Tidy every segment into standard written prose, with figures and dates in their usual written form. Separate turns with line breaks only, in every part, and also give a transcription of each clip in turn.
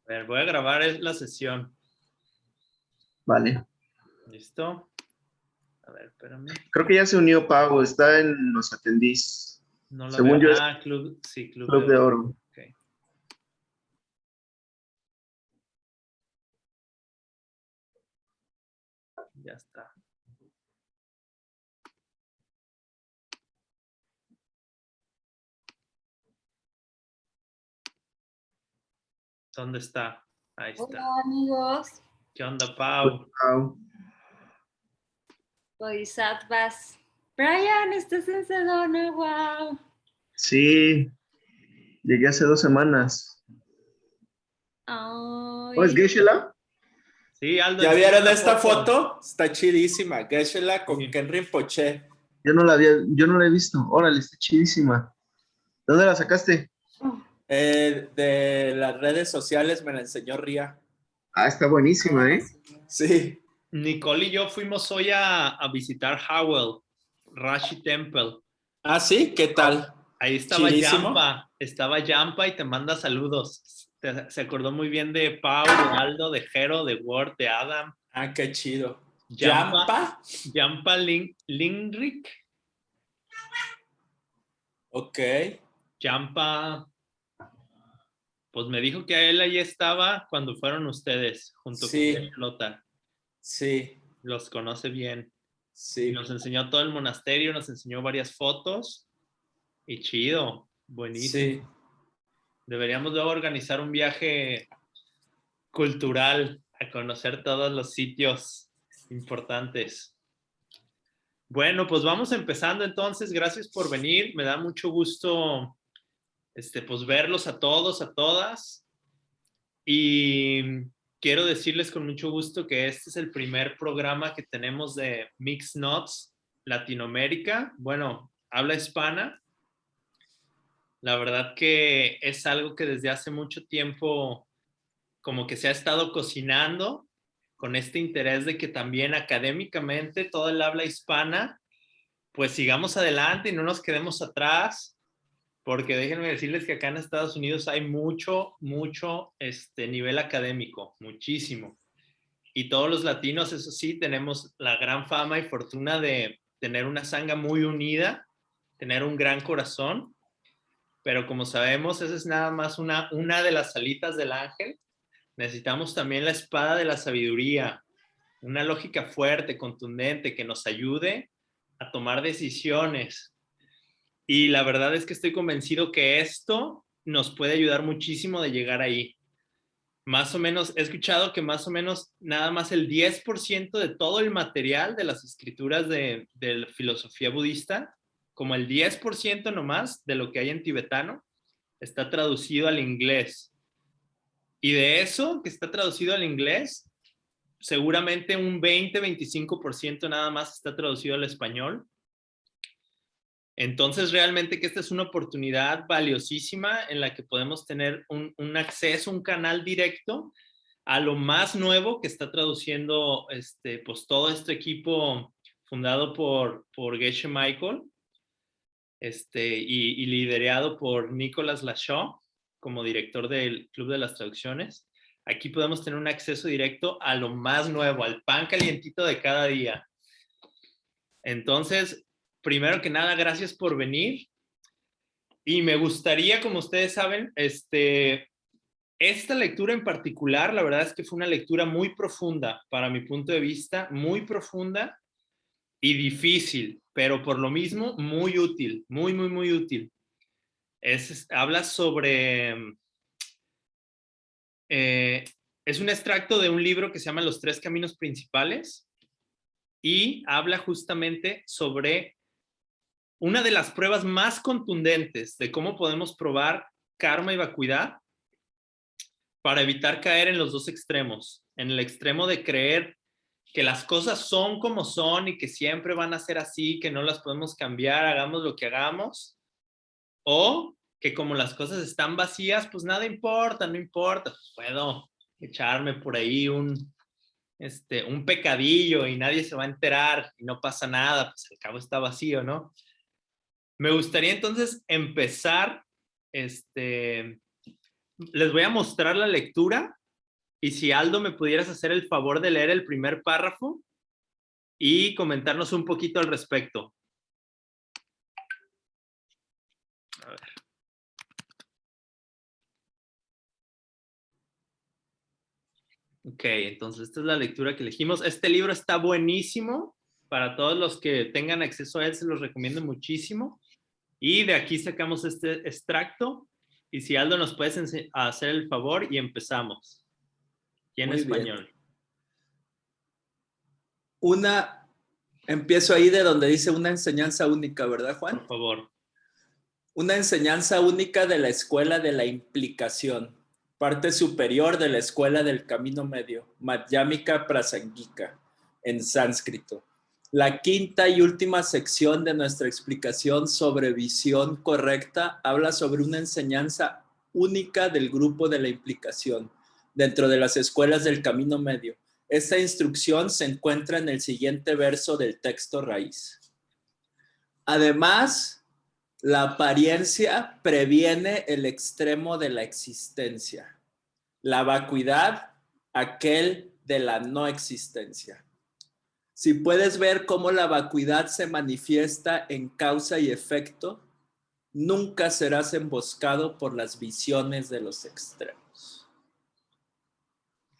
A ver, voy a grabar la sesión.
Vale.
¿Listo? A ver, espérame.
Creo que ya se unió Pau, está en los atendís.
No la
Según
veo.
yo es
Club, sí, Club
Club de Oro.
Ok. Ya está. ¿Dónde está? Ahí está.
Hola, amigos.
¿Qué onda, Pau?
Pau.
Bodhisattvas. Brian, estás en Sedona, wow.
Sí, llegué hace 2 semanas. ¿Oh, es
Ay,
Geshe-la?
Sí, Aldo.
¿Ya
enseña
vieron
la
esta foto? Está chidísima. Geshe-la con
Sí.
Ken Rinpoche.
Yo no la he visto. Órale, está chidísima. ¿Dónde la sacaste?
De las redes sociales me la enseñó Ria.
Ah, está buenísima, ¿eh?
Sí.
Nicole y yo fuimos hoy a visitar Howell, Rashi Temple.
¿Ah, sí? ¿Qué tal?
Ahí estaba
Chidísimo.
Yampa y te manda saludos. Se acordó muy bien de Pau, de Aldo, de Jero, de Ward, de Adam.
Ah, qué chido.
Yampa.
¿Yampa?
Yampa Lingrick.
Ok.
Yampa, pues me dijo que él ahí estaba cuando fueron ustedes, junto
Sí.
con Lota.
Sí.
Los conoce bien. Y
Sí.
nos enseñó todo el monasterio, nos enseñó varias fotos. Y chido, buenísimo.
Sí.
Deberíamos luego organizar un viaje cultural a conocer todos los sitios importantes. Bueno, pues vamos empezando entonces. Gracias por venir. Me da mucho gusto pues verlos a todos, a todas. Y quiero decirles con mucho gusto que este es el primer programa que tenemos de Mixed Nuts Latinoamérica. Bueno, habla hispana. La verdad que es algo que desde hace mucho tiempo como que se ha estado cocinando con este interés de que también académicamente todo el habla hispana, pues sigamos adelante y no nos quedemos atrás, porque déjenme decirles que acá en Estados Unidos hay mucho nivel académico, muchísimo. Y todos los latinos, eso sí, tenemos la gran fama y fortuna de tener una sangre muy unida, tener un gran corazón, pero como sabemos, esa es nada más una de las alitas del ángel. Necesitamos también la espada de la sabiduría, una lógica fuerte, contundente, que nos ayude a tomar decisiones. Y la verdad es que estoy convencido que esto nos puede ayudar muchísimo de llegar ahí. Más o menos, he escuchado que más o menos nada más el 10% de todo el material de las escrituras de la filosofía budista, como el 10% nomás de lo que hay en tibetano, está traducido al inglés. Y de eso que está traducido al inglés, seguramente un 20-25% nada más está traducido al español. Entonces, realmente que esta es una oportunidad valiosísima en la que podemos tener un acceso, un canal directo a lo más nuevo que está traduciendo pues todo este equipo fundado por Geshe Michael y liderado por Nicholas Lashaw como director del Club de las Traducciones. Aquí podemos tener un acceso directo a lo más nuevo, al pan calientito de cada día. Entonces, primero que nada, gracias por venir. Y me gustaría, como ustedes saben, esta lectura en particular, la verdad es que fue una lectura muy profunda, para mi punto de vista, muy profunda y difícil, pero por lo mismo muy útil, muy útil. Habla sobre... es un extracto de un libro que se llama Los Tres Caminos Principales y habla justamente sobre una de las pruebas más contundentes de cómo podemos probar karma y vacuidad para evitar caer en los dos extremos. En el extremo de creer que las cosas son como son y que siempre van a ser así, que no las podemos cambiar, hagamos lo que hagamos. O que como las cosas están vacías, pues nada importa, no importa. Pues puedo echarme por ahí un pecadillo y nadie se va a enterar y no pasa nada, pues al cabo está vacío, ¿no? Me gustaría entonces empezar, les voy a mostrar la lectura Y si Aldo me pudieras hacer el favor de leer el primer párrafo y comentarnos un poquito al respecto. A ver. Ok, entonces esta es la lectura que elegimos. Este libro está buenísimo. Para todos los que tengan acceso a él, se los recomiendo muchísimo. Y de aquí sacamos este extracto. Y si Aldo nos puedes hacer el favor y empezamos. Y en
Muy
español.
Empiezo ahí de donde dice una enseñanza única, ¿verdad, Juan?
Por favor.
Una enseñanza única de la escuela de la implicación, parte superior de la escuela del camino medio, Madhyamika Prasangika, en sánscrito. La quinta y última sección de nuestra explicación sobre visión correcta habla sobre una enseñanza única del grupo de la implicación dentro de las escuelas del camino medio. Esta instrucción se encuentra en el siguiente verso del texto raíz. Además, la apariencia previene el extremo de la existencia. La vacuidad, aquel de la no existencia. Si puedes ver cómo la vacuidad se manifiesta en causa y efecto, nunca serás emboscado por las visiones de los extremos.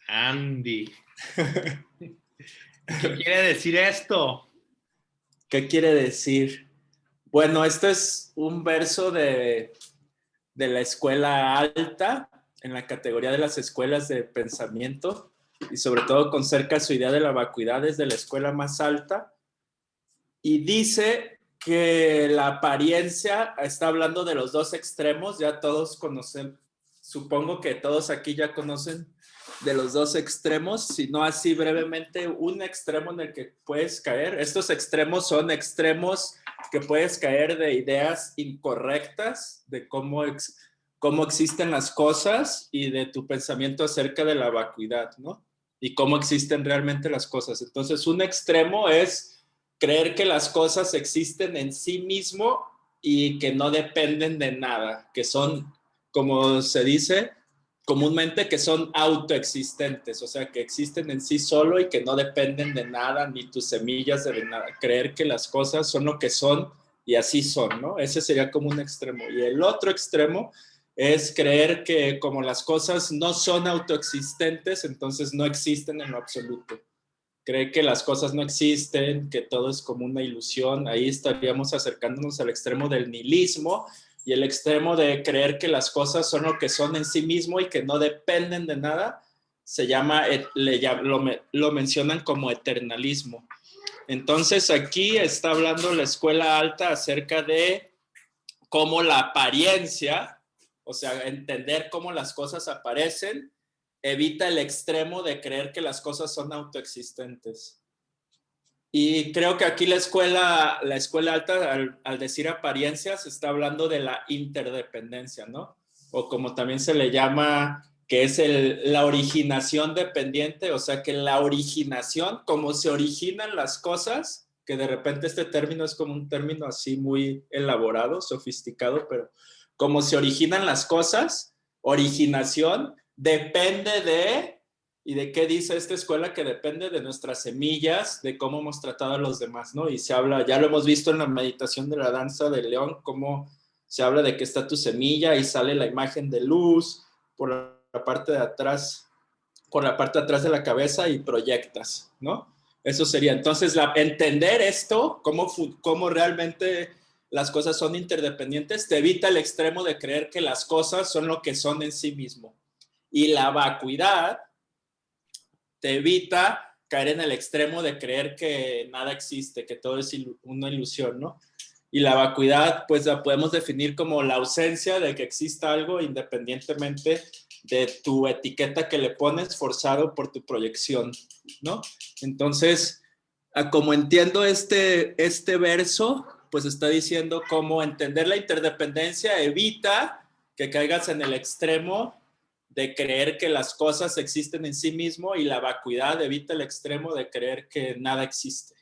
Andy. ¿Qué quiere decir esto?
¿Qué quiere decir? Bueno, esto es un verso de la escuela alta, en la categoría de las escuelas de pensamiento, y sobre todo con cerca su idea de la vacuidad desde la escuela más alta, y dice que la apariencia está hablando de los dos extremos, ya todos conocen, supongo que todos aquí ya conocen de los dos extremos, si no así brevemente, un extremo en el que puedes caer. Estos extremos son extremos que puedes caer de ideas incorrectas, de cómo existen las cosas y de tu pensamiento acerca de la vacuidad, ¿no? Y cómo existen realmente las cosas. Entonces, un extremo es creer que las cosas existen en sí mismo y que no dependen de nada, que son, como se dice comúnmente, que son autoexistentes, o sea, que existen en sí solo y que no dependen de nada, ni tus semillas de nada. Creer que las cosas son lo que son y así son, ¿no? Ese sería como un extremo. Y el otro extremo es creer que como las cosas no son autoexistentes, entonces no existen en lo absoluto. Cree que las cosas no existen, que todo es como una ilusión. Ahí estaríamos acercándonos al extremo del nihilismo y el extremo de creer que las cosas son lo que son en sí mismo y que no dependen de nada, se llama, lo mencionan como eternalismo. Entonces aquí está hablando la escuela alta acerca de cómo la apariencia, o sea, entender cómo las cosas aparecen, evita el extremo de creer que las cosas son autoexistentes. Y creo que aquí la escuela alta, al decir apariencias, está hablando de la interdependencia, ¿no? O como también se le llama, que es la originación dependiente, o sea, que la originación, como se originan las cosas, que de repente este término es como un término así muy elaborado, sofisticado, pero como se originan las cosas, originación depende de... ¿Y de qué dice esta escuela? Que depende de nuestras semillas, de cómo hemos tratado a los demás, ¿no? Y se habla, ya lo hemos visto en la meditación de la danza del león, cómo se habla de que está tu semilla y sale la imagen de luz por la parte de atrás, por la parte de atrás de la cabeza y proyectas, ¿no? Eso sería. Entonces, entender esto, cómo realmente las cosas son interdependientes, te evita el extremo de creer que las cosas son lo que son en sí mismo. Y la vacuidad te evita caer en el extremo de creer que nada existe, que todo es una ilusión, ¿no? Y la vacuidad, pues la podemos definir como la ausencia de que exista algo independientemente de tu etiqueta que le pones forzado por tu proyección, ¿no? Entonces, como entiendo este verso, pues está diciendo cómo entender la interdependencia evita que caigas en el extremo de creer que las cosas existen en sí mismo y la vacuidad evita el extremo de creer que nada existe.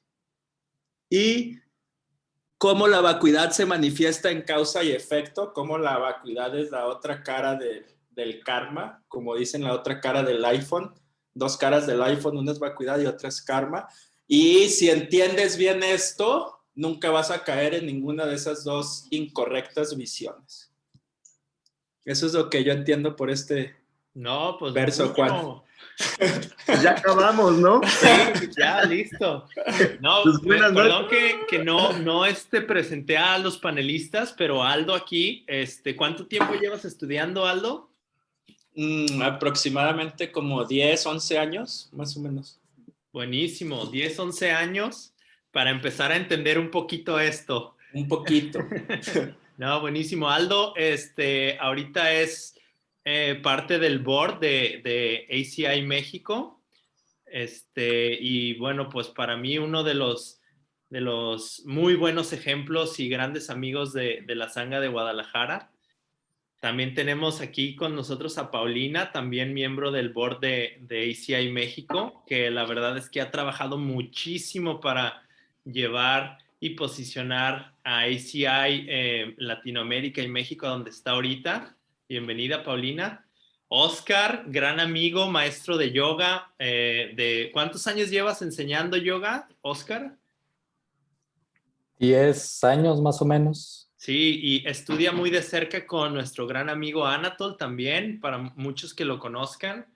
Y cómo la vacuidad se manifiesta en causa y efecto, cómo la vacuidad es la otra cara de del karma, como dicen la otra cara del iPhone, 2 caras del iPhone, una es vacuidad y otra es karma. Y si entiendes bien esto, nunca vas a caer en ninguna de esas 2 incorrectas visiones. Eso es lo que yo entiendo por este
No, pues
verso, Juan.
mucho.
Pues ya acabamos, ¿no?
Sí, ya, listo. No,
Pues buenas
perdón que no presenté a los panelistas, pero Aldo aquí, ¿cuánto tiempo llevas estudiando, Aldo?
Aproximadamente como 10, 11 años, más o menos.
Buenísimo, 10, 11 años para empezar a entender un poquito esto.
Un poquito.
No, buenísimo. Aldo, ahorita es parte del board de ACI México. Y bueno, pues para mí uno de los muy buenos ejemplos y grandes amigos de la Sanga de Guadalajara. También tenemos aquí con nosotros a Paulina, también miembro del board de ACI México, que la verdad es que ha trabajado muchísimo para llevar y posicionar a ACI Latinoamérica y México a donde está ahorita. Bienvenida, Paulina. Oscar, gran amigo, maestro de yoga. ¿Cuántos años llevas enseñando yoga, Oscar?
10 años más o menos.
Sí, y estudia muy de cerca con nuestro gran amigo Anatol también, para muchos que lo conozcan.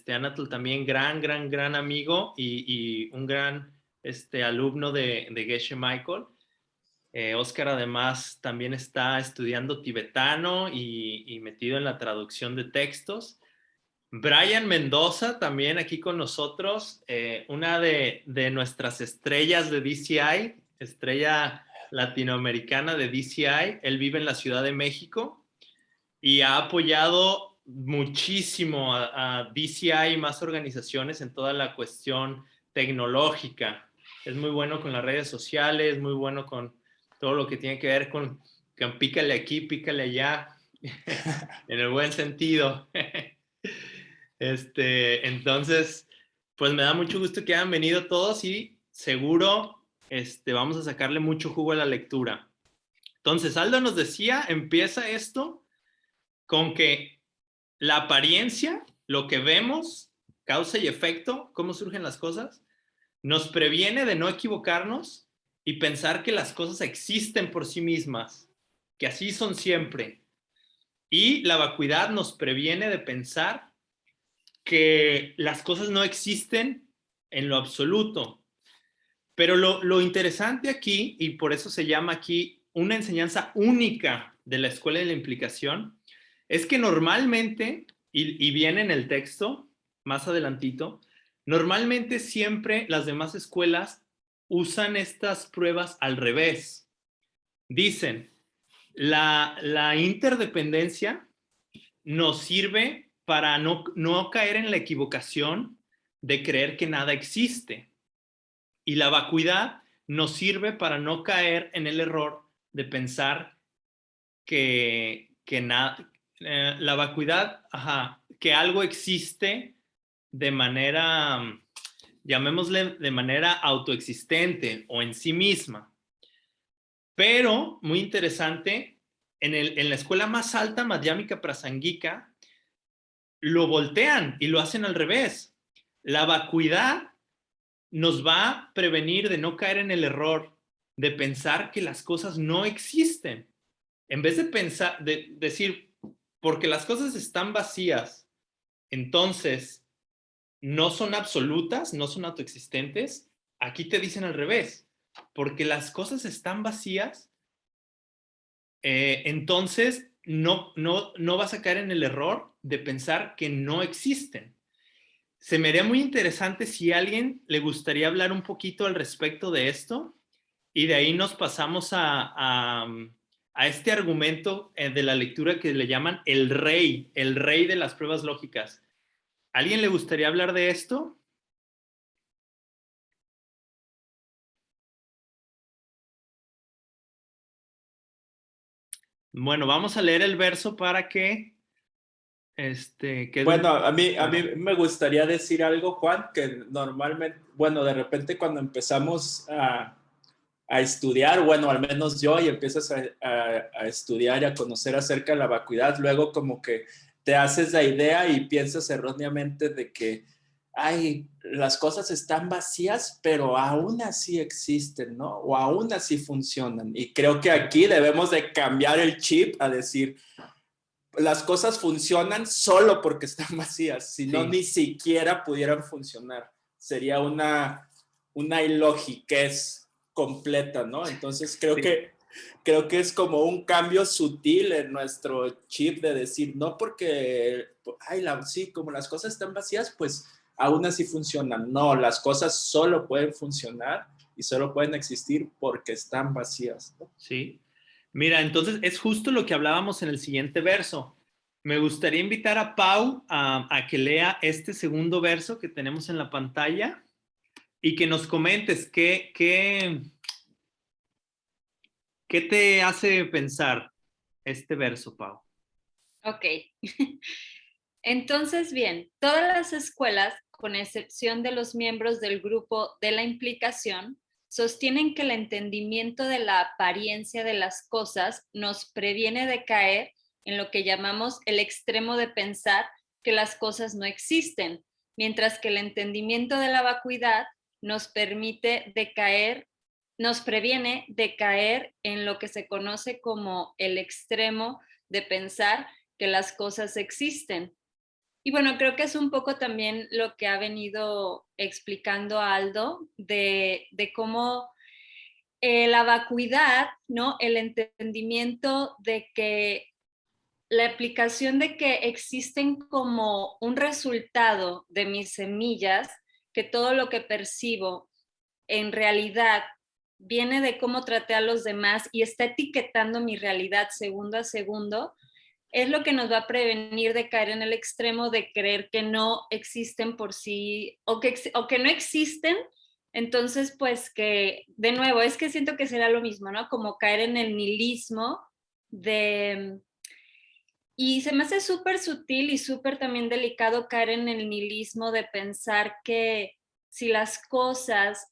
Anatol también gran amigo y un gran alumno de Geshe Michael. Oscar además también está estudiando tibetano y metido en la traducción de textos. Brian Mendoza también aquí con nosotros, una de nuestras estrellas de DCI, estrella latinoamericana de DCI. Él vive en la Ciudad de México y ha apoyado muchísimo a DCI y más organizaciones en toda la cuestión tecnológica. Es muy bueno con las redes sociales, muy bueno con todo lo que tiene que ver con pícale aquí, pícale allá, en el buen sentido. Entonces, pues me da mucho gusto que hayan venido todos y seguro vamos a sacarle mucho jugo a la lectura. Entonces, Aldo nos decía, empieza esto con que la apariencia, lo que vemos, causa y efecto, cómo surgen las cosas, nos previene de no equivocarnos y pensar que las cosas existen por sí mismas, que así son siempre. Y la vacuidad nos previene de pensar que las cosas no existen en lo absoluto. Pero lo interesante aquí, y por eso se llama aquí una enseñanza única de la escuela de la implicación, es que normalmente, y viene en el texto más adelantito, normalmente siempre las demás escuelas usan estas pruebas al revés. Dicen, la interdependencia nos sirve para no caer en la equivocación de creer que nada existe. Y la vacuidad nos sirve para no caer en el error de pensar que nada, la vacuidad, que algo existe de manera, llamémosle de manera autoexistente o en sí misma. Pero, muy interesante, en la escuela más alta, Madhyamika Prasangika, lo voltean y lo hacen al revés. La vacuidad nos va a prevenir de no caer en el error de pensar que las cosas no existen. En vez de pensar, de decir, porque las cosas están vacías, entonces no son absolutas, no son autoexistentes, aquí te dicen al revés, porque las cosas están vacías, entonces no vas a caer en el error de pensar que no existen. Se me haría muy interesante si a alguien le gustaría hablar un poquito al respecto de esto y de ahí nos pasamos a este argumento de la lectura que le llaman el rey de las pruebas lógicas. ¿A alguien le gustaría hablar de esto? Bueno, vamos a leer el verso para que
Bueno, a mí me gustaría decir algo, Juan, que normalmente, bueno, de repente cuando empezamos a estudiar, bueno, al menos yo, y empiezas a estudiar y a conocer acerca de la vacuidad, luego como que te haces la idea y piensas erróneamente de que, ay, las cosas están vacías, pero aún así existen, ¿no? O aún así funcionan. Y creo que aquí debemos de cambiar el chip a decir, las cosas funcionan solo porque están vacías, si no,
Sí.
ni siquiera pudieran funcionar. Sería una ilogiquez completa, ¿no? Entonces creo
Sí.
que es como un cambio sutil en nuestro chip de decir, no porque, ay, sí, como las cosas están vacías, pues aún así funcionan. No, las cosas solo pueden funcionar y solo pueden existir porque están vacías, ¿no?
Sí. Mira, entonces es justo lo que hablábamos en el siguiente verso. Me gustaría invitar a Pau a que lea este segundo verso que tenemos en la pantalla y que nos comentes qué te hace pensar este verso, Pau.
Ok. Entonces, bien, todas las escuelas, con excepción de los miembros del grupo de la implicación, sostienen que el entendimiento de la apariencia de las cosas nos previene de caer en lo que llamamos el extremo de pensar que las cosas no existen, mientras que el entendimiento de la vacuidad nos permite nos previene de caer en lo que se conoce como el extremo de pensar que las cosas existen. Y bueno, creo que es un poco también lo que ha venido explicando Aldo de cómo la vacuidad, ¿no? El entendimiento de que la aplicación de que existen como un resultado de mis semillas, que todo lo que percibo en realidad viene de cómo traté a los demás y está etiquetando mi realidad segundo a segundo, es lo que nos va a prevenir de caer en el extremo de creer que no existen por sí o que no existen. Entonces, pues que, de nuevo, es que siento que será lo mismo, ¿no? Como caer en el nihilismo de... Y se me hace súper sutil y súper también delicado caer en el nihilismo de pensar que si las cosas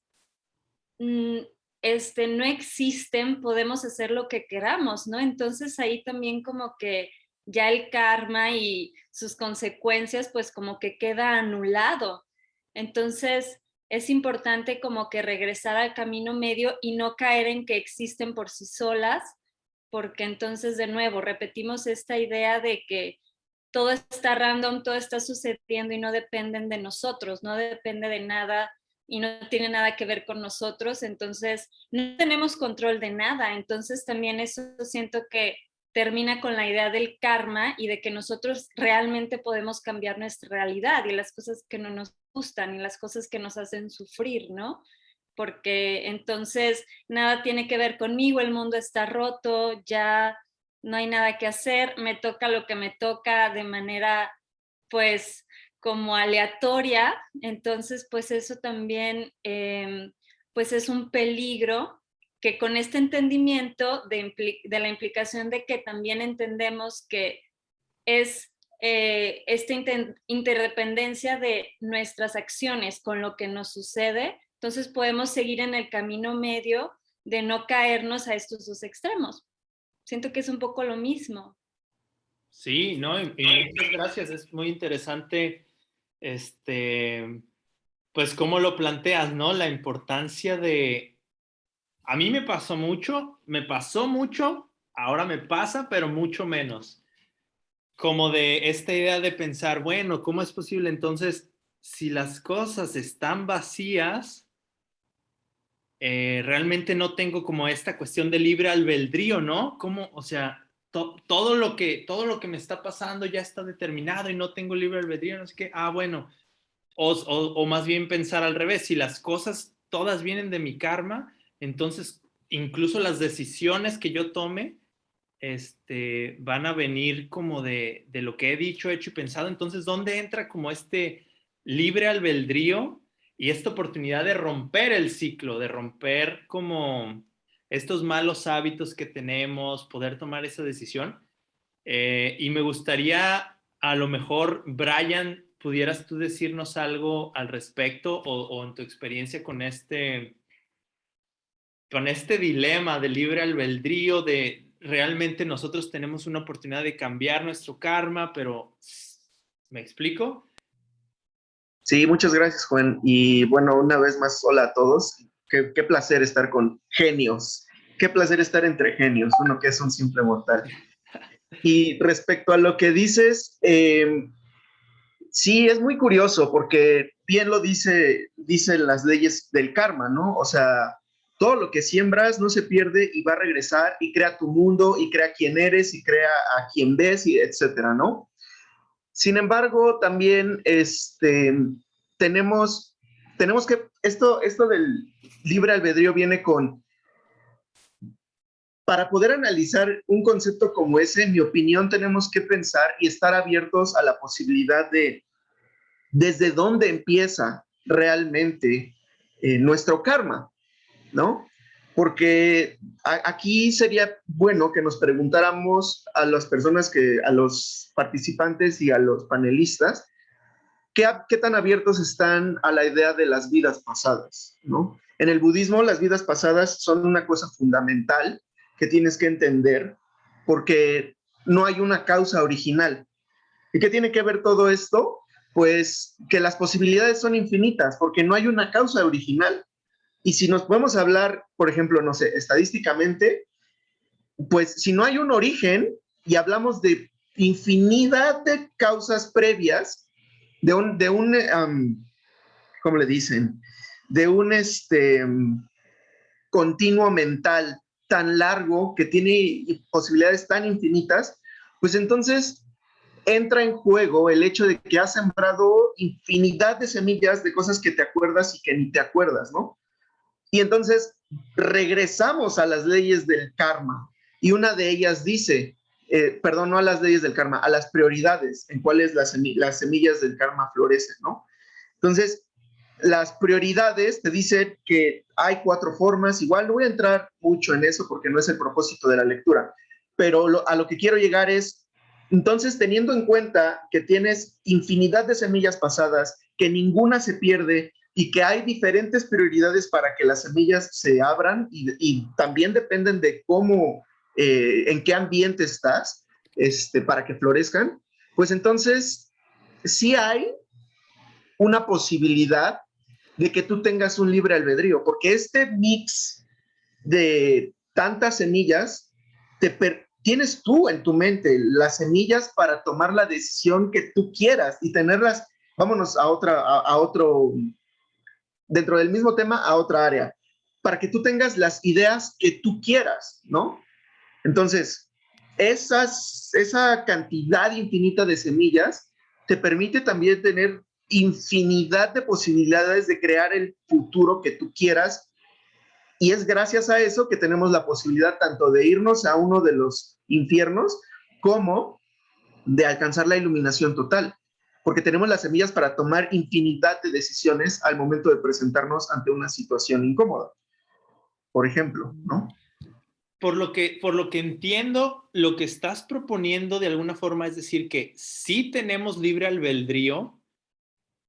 no existen, podemos hacer lo que queramos, ¿no? Entonces ahí también como que ya el karma y sus consecuencias pues como que queda anulado. Entonces es importante como que regresar al camino medio y no caer en que existen por sí solas, porque entonces de nuevo repetimos esta idea de que todo está random, todo está sucediendo y no dependen de nosotros, no depende de nada y no tiene nada que ver con nosotros, entonces no tenemos control de nada, entonces también eso siento que termina con la idea del karma y de que nosotros realmente podemos cambiar nuestra realidad y las cosas que no nos gustan y las cosas que nos hacen sufrir, ¿no? Porque entonces nada tiene que ver conmigo, el mundo está roto, ya no hay nada que hacer, me toca lo que me toca de manera pues como aleatoria, entonces pues eso también pues es un peligro que con este entendimiento de la implicación de que también entendemos que es esta interdependencia de nuestras acciones con lo que nos sucede, entonces podemos seguir en el camino medio de no caernos a estos dos extremos. Siento que es un poco lo mismo.
Sí, no, y muchas gracias. Es muy interesante, pues cómo lo planteas, ¿no? La importancia de... A mí me pasó mucho, ahora me pasa, pero mucho menos. Como de esta idea de pensar, bueno, ¿cómo es posible entonces si las cosas están vacías? Realmente no tengo como esta cuestión de libre albedrío, ¿no? ¿Cómo? O sea, todo lo que me está pasando ya está determinado y no tengo libre albedrío, no sé qué. Ah, bueno. O más bien pensar al revés, si las cosas todas vienen de mi karma, entonces incluso las decisiones que yo tome van a venir como de lo que he dicho, hecho y pensado. Entonces, ¿dónde entra como este libre albedrío y esta oportunidad de romper el ciclo, de romper como estos malos hábitos que tenemos, poder tomar esa decisión? Y me gustaría, a lo mejor, Brian, pudieras tú decirnos algo al respecto o en tu experiencia con este dilema de libre albedrío, de realmente nosotros tenemos una oportunidad de cambiar nuestro karma, pero ¿me explico?
Sí, muchas gracias, Juan. Y bueno, una vez más, hola a todos. Qué placer estar con genios. Qué placer estar entre genios, uno que es un simple mortal. Y respecto a lo que dices, sí, es muy curioso porque bien lo dicen las leyes del karma, ¿no? O sea, todo lo que siembras no se pierde y va a regresar y crea tu mundo y crea quién eres y crea a quién ves y etcétera, ¿no? Sin embargo, también tenemos, tenemos que, esto del libre albedrío viene con, para poder analizar un concepto como ese, en mi opinión, tenemos que pensar y estar abiertos a la posibilidad de desde dónde empieza realmente nuestro karma, ¿no? Porque aquí sería bueno que nos preguntáramos a las personas a los participantes y a los panelistas, ¿qué tan abiertos están a la idea de las vidas pasadas, ¿no? En el budismo, las vidas pasadas son una cosa fundamental que tienes que entender porque no hay una causa original. ¿Y qué tiene que ver todo esto? Pues que las posibilidades son infinitas porque no hay una causa original. Y si nos podemos hablar, por ejemplo, no sé, estadísticamente, pues si no hay un origen y hablamos de infinidad de causas previas, ¿cómo le dicen? De un continuo mental tan largo que tiene posibilidades tan infinitas, pues entonces entra en juego el hecho de que has sembrado infinidad de semillas de cosas que te acuerdas y que ni te acuerdas, ¿no? Y entonces regresamos a las leyes del karma. Y una de ellas dice, perdón, no a las leyes del karma, a las prioridades en cuáles las semillas del karma florecen, ¿no? Entonces, las prioridades te dicen que hay 4 formas, igual no voy a entrar mucho en eso porque no es el propósito de la lectura, pero a lo que quiero llegar es, entonces teniendo en cuenta que tienes infinidad de semillas pasadas, que ninguna se pierde y que hay diferentes prioridades para que las semillas se abran y también dependen de cómo, en qué ambiente estás, para que florezcan, pues entonces sí hay una posibilidad de que tú tengas un libre albedrío, porque este mix de tantas semillas, tienes tú en tu mente las semillas para tomar la decisión que tú quieras y tenerlas, vámonos a otro, dentro del mismo tema, a otra área, para que tú tengas las ideas que tú quieras, ¿no? Entonces, esa cantidad infinita de semillas te permite también tener infinidad de posibilidades de crear el futuro que tú quieras y es gracias a eso que tenemos la posibilidad tanto de irnos a uno de los infiernos como de alcanzar la iluminación total, porque tenemos las semillas para tomar infinidad de decisiones al momento de presentarnos ante una situación incómoda, por ejemplo, ¿no?
Por lo que entiendo, lo que estás proponiendo de alguna forma es decir que sí tenemos libre albedrío,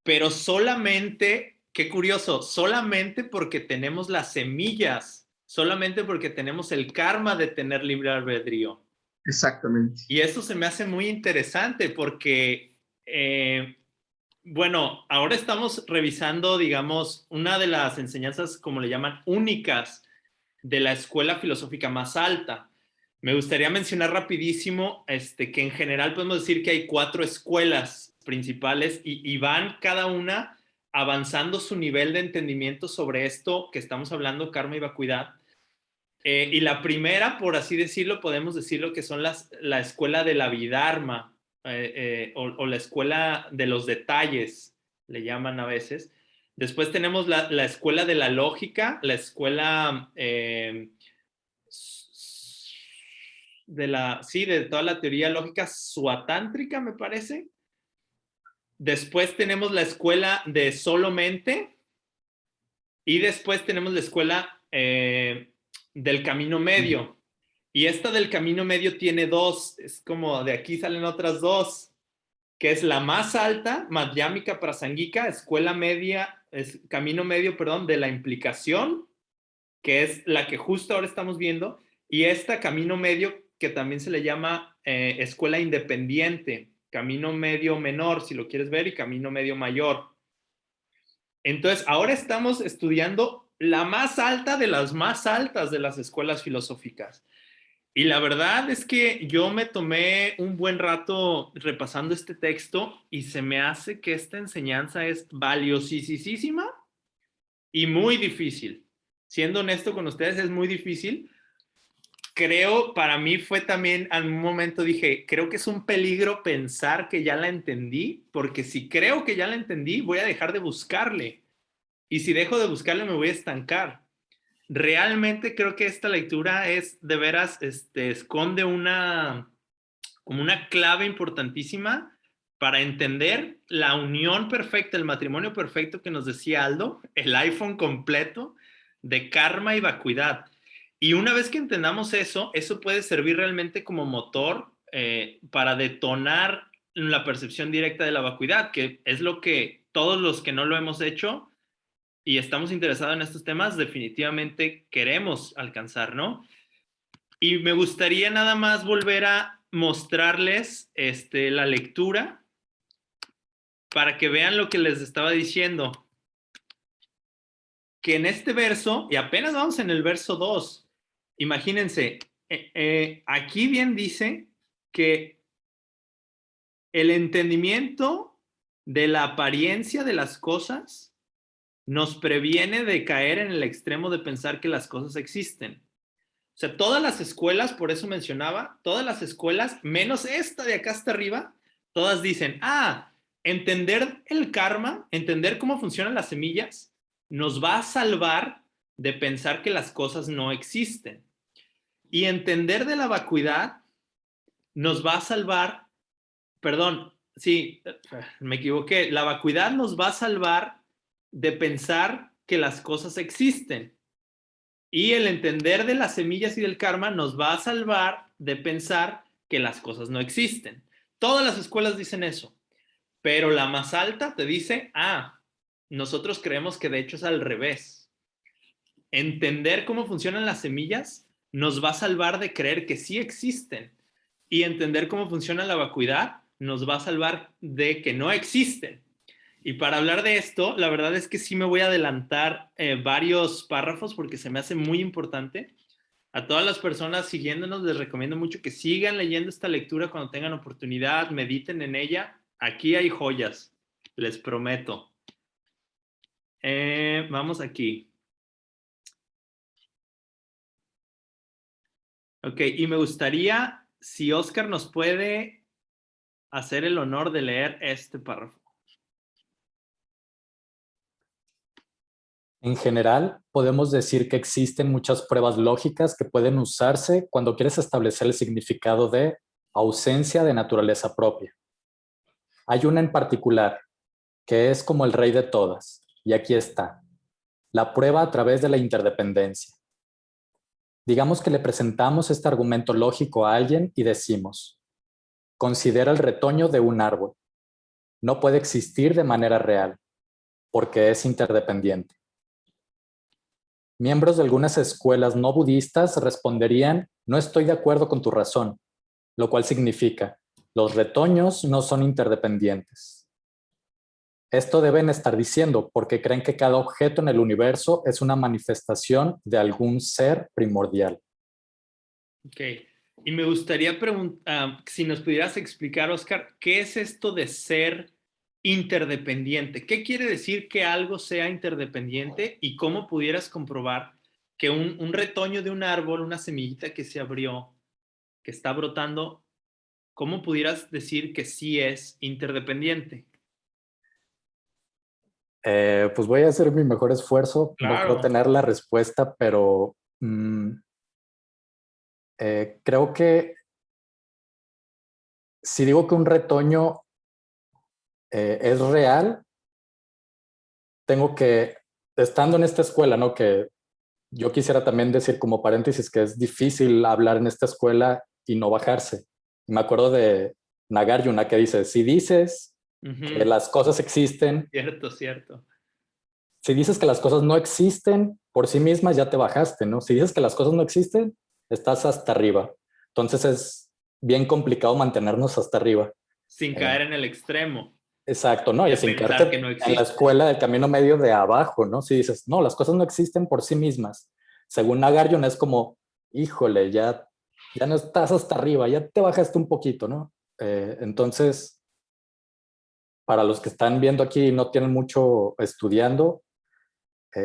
pero solamente, qué curioso, solamente porque tenemos las semillas, solamente porque tenemos el karma de tener libre albedrío.
Exactamente.
Y eso se me hace muy interesante porque, bueno, ahora estamos revisando, digamos, una de las enseñanzas, como le llaman, únicas de la escuela filosófica más alta. Me gustaría mencionar rapidísimo que en general podemos decir que hay 4 escuelas principales y van cada una avanzando su nivel de entendimiento sobre esto que estamos hablando, karma y vacuidad. Y la primera, por así decirlo, podemos decirlo que son la escuela de la Vidharma o la escuela de los detalles, le llaman a veces. Después tenemos la escuela de la lógica, la escuela de toda la teoría lógica suatántrica, me parece. Después tenemos la escuela de solo mente y después tenemos la escuela del camino medio. Y esta del camino medio tiene 2, es como de aquí salen otras 2, que es la más alta, Madhyamika Prasangika, escuela media, camino medio, perdón, de la implicación, que es la que justo ahora estamos viendo, y esta camino medio que también se le llama escuela independiente, camino medio menor, si lo quieres ver, y camino medio mayor. Entonces, ahora estamos estudiando la más alta de las más altas de las escuelas filosóficas. Y la verdad es que yo me tomé un buen rato repasando este texto y se me hace que esta enseñanza es valiosísima y muy difícil. Siendo honesto con ustedes, es muy difícil. Creo, para mí fue también, en un momento dije, creo que es un peligro pensar que ya la entendí, porque si creo que ya la entendí, voy a dejar de buscarle. Y si dejo de buscarle, me voy a estancar. Realmente creo que esta lectura es, de veras, esconde como una clave importantísima para entender la unión perfecta, el matrimonio perfecto que nos decía Aldo, el iPhone completo de karma y vacuidad. Y una vez que entendamos eso, eso puede servir realmente como motor para detonar la percepción directa de la vacuidad, que es lo que todos los que no lo hemos hecho y estamos interesados en estos temas, definitivamente queremos alcanzar, ¿no? Y me gustaría nada más volver a mostrarles la lectura para que vean lo que les estaba diciendo. Que en este verso, y apenas vamos en el verso 2, imagínense, aquí bien dice que el entendimiento de la apariencia de las cosas nos previene de caer en el extremo de pensar que las cosas existen. O sea, todas las escuelas, por eso mencionaba, todas las escuelas, menos esta de acá hasta arriba, todas dicen, entender el karma, entender cómo funcionan las semillas, nos va a salvar de pensar que las cosas no existen. Y entender de la vacuidad nos va a salvar, perdón, sí, me equivoqué, la vacuidad nos va a salvar de pensar que las cosas existen. Y el entender de las semillas y del karma nos va a salvar de pensar que las cosas no existen. Todas las escuelas dicen eso, pero la más alta te dice, nosotros creemos que de hecho es al revés. Entender cómo funcionan las semillas nos va a salvar de creer que sí existen. Y entender cómo funciona la vacuidad nos va a salvar de que no existen. Y para hablar de esto, la verdad es que sí me voy a adelantar varios párrafos porque se me hace muy importante. A todas las personas siguiéndonos les recomiendo mucho que sigan leyendo esta lectura cuando tengan oportunidad, mediten en ella. Aquí hay joyas, les prometo. Vamos aquí. Ok, y me gustaría si Oscar nos puede hacer el honor de leer este párrafo.
En general, podemos decir que existen muchas pruebas lógicas que pueden usarse cuando quieres establecer el significado de ausencia de naturaleza propia. Hay una en particular, que es como el rey de todas, y aquí está, la prueba a través de la interdependencia. Digamos que le presentamos este argumento lógico a alguien y decimos, considera el retoño de un árbol. No puede existir de manera real, porque es interdependiente. Miembros de algunas escuelas no budistas responderían, no estoy de acuerdo con tu razón, lo cual significa, los retoños no son interdependientes. Esto deben estar diciendo porque creen que cada objeto en el universo es una manifestación de algún ser primordial.
Ok, y me gustaría preguntar, si nos pudieras explicar, Oscar, ¿qué es esto de ser interdependiente? ¿Qué quiere decir que algo sea interdependiente y cómo pudieras comprobar que un retoño de un árbol, una semillita que se abrió, que está brotando, cómo pudieras decir que sí es interdependiente?
Pues voy a hacer mi mejor esfuerzo.
Claro.
No creo tener la respuesta, pero creo que si digo que un retoño es real, tengo que, estando en esta escuela, ¿no? Que yo quisiera también decir como paréntesis que es difícil hablar en esta escuela y no bajarse. Me acuerdo de Nagarjuna que dice, si dices que las cosas existen,
Cierto.
si dices que las cosas no existen por sí mismas, ya te bajaste, ¿no? Si dices que las cosas no existen, estás hasta arriba. Entonces es bien complicado mantenernos hasta arriba.
Sin caer en el extremo.
Exacto, ¿no? Y sin
Pensar
caerte
que no
en
existe.
la escuela del camino medio de abajo, ¿no? Si dices, no, las cosas no existen por sí mismas. Según Nagarjuna es como, híjole, ya no estás hasta arriba, ya te bajaste un poquito, ¿no? Entonces, para los que están viendo aquí y no tienen mucho estudiando,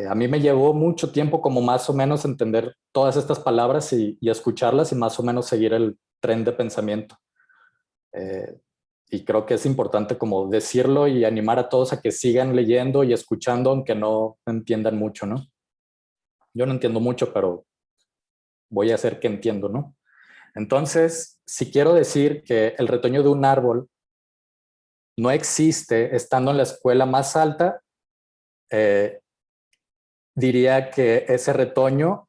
a mí me llevó mucho tiempo como más o menos entender todas estas palabras y escucharlas y más o menos seguir el tren de pensamiento. Y creo que es importante como decirlo y animar a todos a que sigan leyendo y escuchando, aunque no entiendan mucho, ¿no? Yo no entiendo mucho, pero voy a hacer que entiendo, ¿no? Entonces, si quiero decir que el retoño de un árbol no existe estando en la escuela más alta, diría que ese retoño,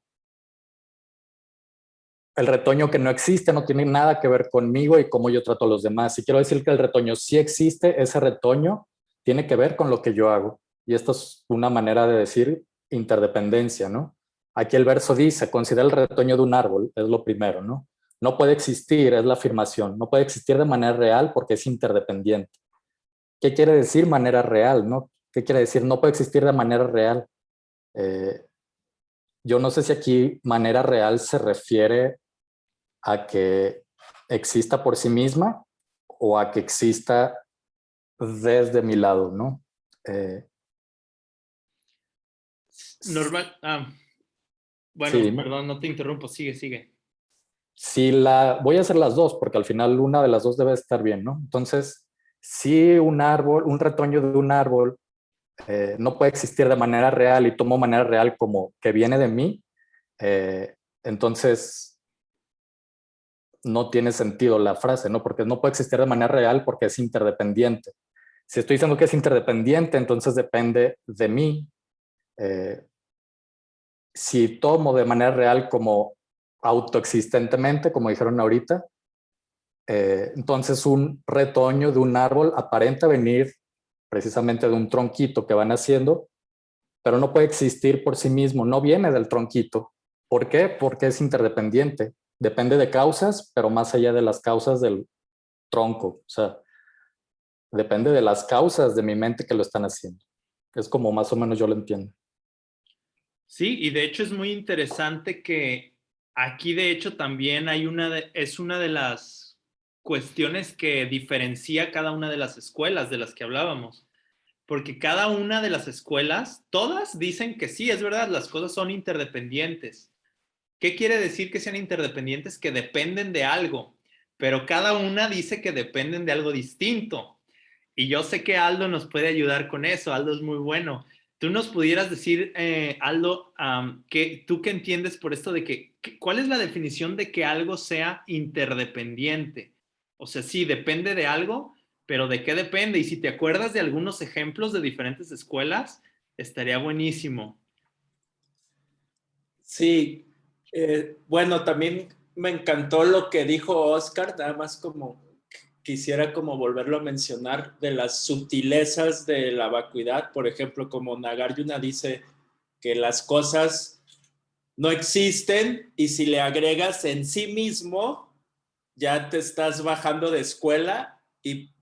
el retoño que no existe, no tiene nada que ver conmigo y cómo yo trato a los demás. Si quiero decir que el retoño sí existe, ese retoño tiene que ver con lo que yo hago. Y esto es una manera de decir interdependencia, ¿no? Aquí el verso dice, considera el retoño de un árbol, es lo primero, ¿no? No puede existir, es la afirmación. No puede existir de manera real porque es interdependiente. ¿Qué quiere decir manera real, no? ¿Qué quiere decir no puede existir de manera real? Yo no sé si aquí manera real se refiere a que exista por sí misma o a que exista desde mi lado, ¿no?
Normal. Bueno,
Sí,
perdón, no te interrumpo. Sigue.
voy a hacer las dos, porque al final una de las dos debe estar bien, ¿no? Entonces, si un árbol, un retoño de un árbol no puede existir de manera real y tomo manera real como que viene de mí, entonces no tiene sentido la frase, ¿no? Porque no puede existir de manera real porque es interdependiente. Si estoy diciendo que es interdependiente, entonces depende de mí. Si tomo de manera real como autoexistentemente, como dijeron ahorita, entonces un retoño de un árbol aparenta venir precisamente de un tronquito que van haciendo, pero no puede existir por sí mismo, no viene del tronquito. ¿Por qué? Porque es interdependiente. Depende de causas, pero más allá de las causas del tronco. O sea, depende de las causas de mi mente que lo están haciendo. Es como más o menos yo lo entiendo.
Sí, y de hecho es muy interesante que aquí de hecho también hay es una de las cuestiones que diferencia cada una de las escuelas de las que hablábamos. Porque cada una de las escuelas, todas dicen que sí, es verdad, las cosas son interdependientes. ¿Qué quiere decir que sean interdependientes? Que dependen de algo, pero cada una dice que dependen de algo distinto. Y yo sé que Aldo nos puede ayudar con eso. Aldo es muy bueno. ¿Tú nos pudieras decir, Aldo, tú qué entiendes por esto de cuál es la definición de que algo sea interdependiente? O sea, sí, depende de algo, pero ¿de qué depende? Y si te acuerdas de algunos ejemplos de diferentes escuelas, estaría buenísimo.
Sí, bueno, también me encantó lo que dijo Oscar, nada más como quisiera como volverlo a mencionar de las sutilezas de la vacuidad, por ejemplo, como Nagarjuna dice que las cosas no existen y si le agregas en sí mismo, ya te estás bajando de escuela. ¿Y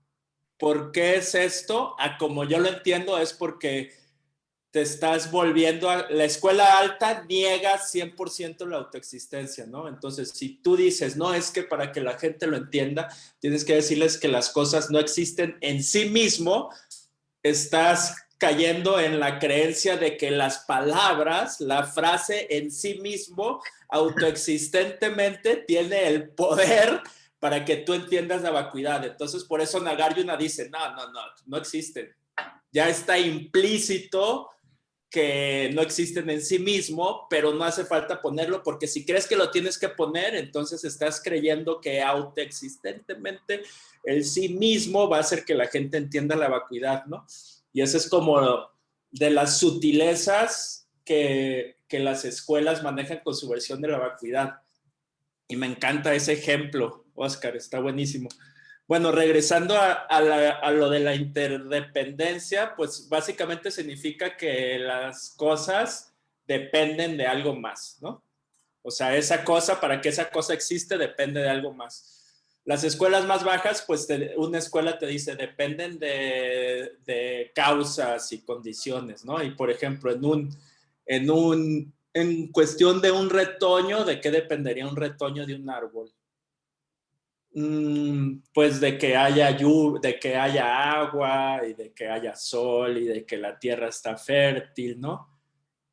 por qué es esto? Como yo lo entiendo es porque te estás volviendo a la escuela alta, niega 100% la autoexistencia, ¿no? Entonces, si tú dices, no, es que para que la gente lo entienda, tienes que decirles que las cosas no existen en sí mismo, estás cayendo en la creencia de que las palabras, la frase en sí mismo, autoexistentemente, tiene el poder para que tú entiendas la vacuidad. Entonces, por eso Nagarjuna dice, no existen. Ya está implícito que no existen en sí mismo, pero no hace falta ponerlo, porque si crees que lo tienes que poner, entonces estás creyendo que autoexistentemente el sí mismo va a hacer que la gente entienda la vacuidad, ¿no? Y eso es como de las sutilezas que las escuelas manejan con su versión de la vacuidad. Y me encanta ese ejemplo, Oscar, está buenísimo. Bueno, regresando a lo de la interdependencia, pues básicamente significa que las cosas dependen de algo más, ¿no? O sea, esa cosa, para que esa cosa existe, depende de algo más. Las escuelas más bajas, pues una escuela te dice, dependen de causas y condiciones, ¿no? Y por ejemplo, en cuestión de un retoño, ¿de qué dependería un retoño de un árbol? Pues de que haya lluvia, de que haya agua y de que haya sol y de que la tierra está fértil, ¿no?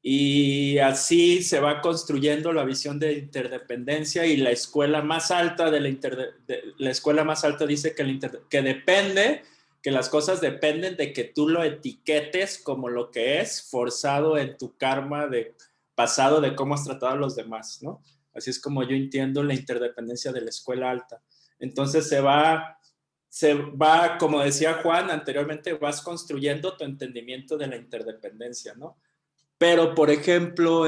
Y así se va construyendo la visión de interdependencia y la escuela más alta la escuela más alta dice que depende, que las cosas dependen de que tú lo etiquetes como lo que es, forzado en tu karma de pasado de cómo has tratado a los demás, ¿no? Así es como yo entiendo la interdependencia de la escuela alta. Entonces se va, como decía Juan anteriormente, vas construyendo tu entendimiento de la interdependencia, ¿no? Pero, por ejemplo,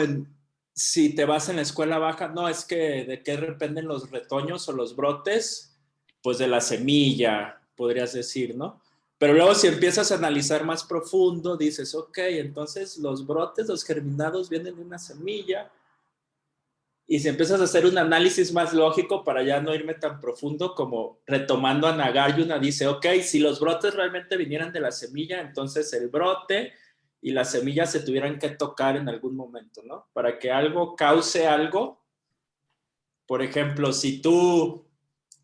si te vas en la escuela baja, no, es que de qué dependen los retoños o los brotes, pues de la semilla, podrías decir, ¿no? Pero luego si empiezas a analizar más profundo, dices, ok, entonces los brotes, los germinados vienen de una semilla. Y si empiezas a hacer un análisis más lógico para ya no irme tan profundo, como retomando a Nagarjuna, dice, ok, si los brotes realmente vinieran de la semilla, entonces el brote y la semilla se tuvieran que tocar en algún momento, ¿no? Para que algo cause algo. Por ejemplo,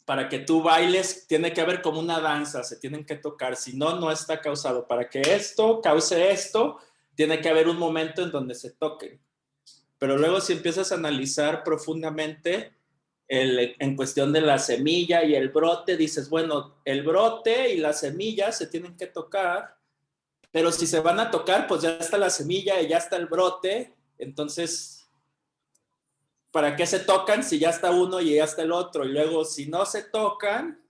para que tú bailes, tiene que haber como una danza, se tienen que tocar, si no, no está causado. Para que esto cause esto, tiene que haber un momento en donde se toquen. Pero luego si empiezas a analizar profundamente en cuestión de la semilla y el brote, dices, bueno, el brote y la semilla se tienen que tocar, pero si se van a tocar, pues ya está la semilla y ya está el brote, entonces, ¿para qué se tocan si ya está uno y ya está el otro? Y luego, si no se tocan,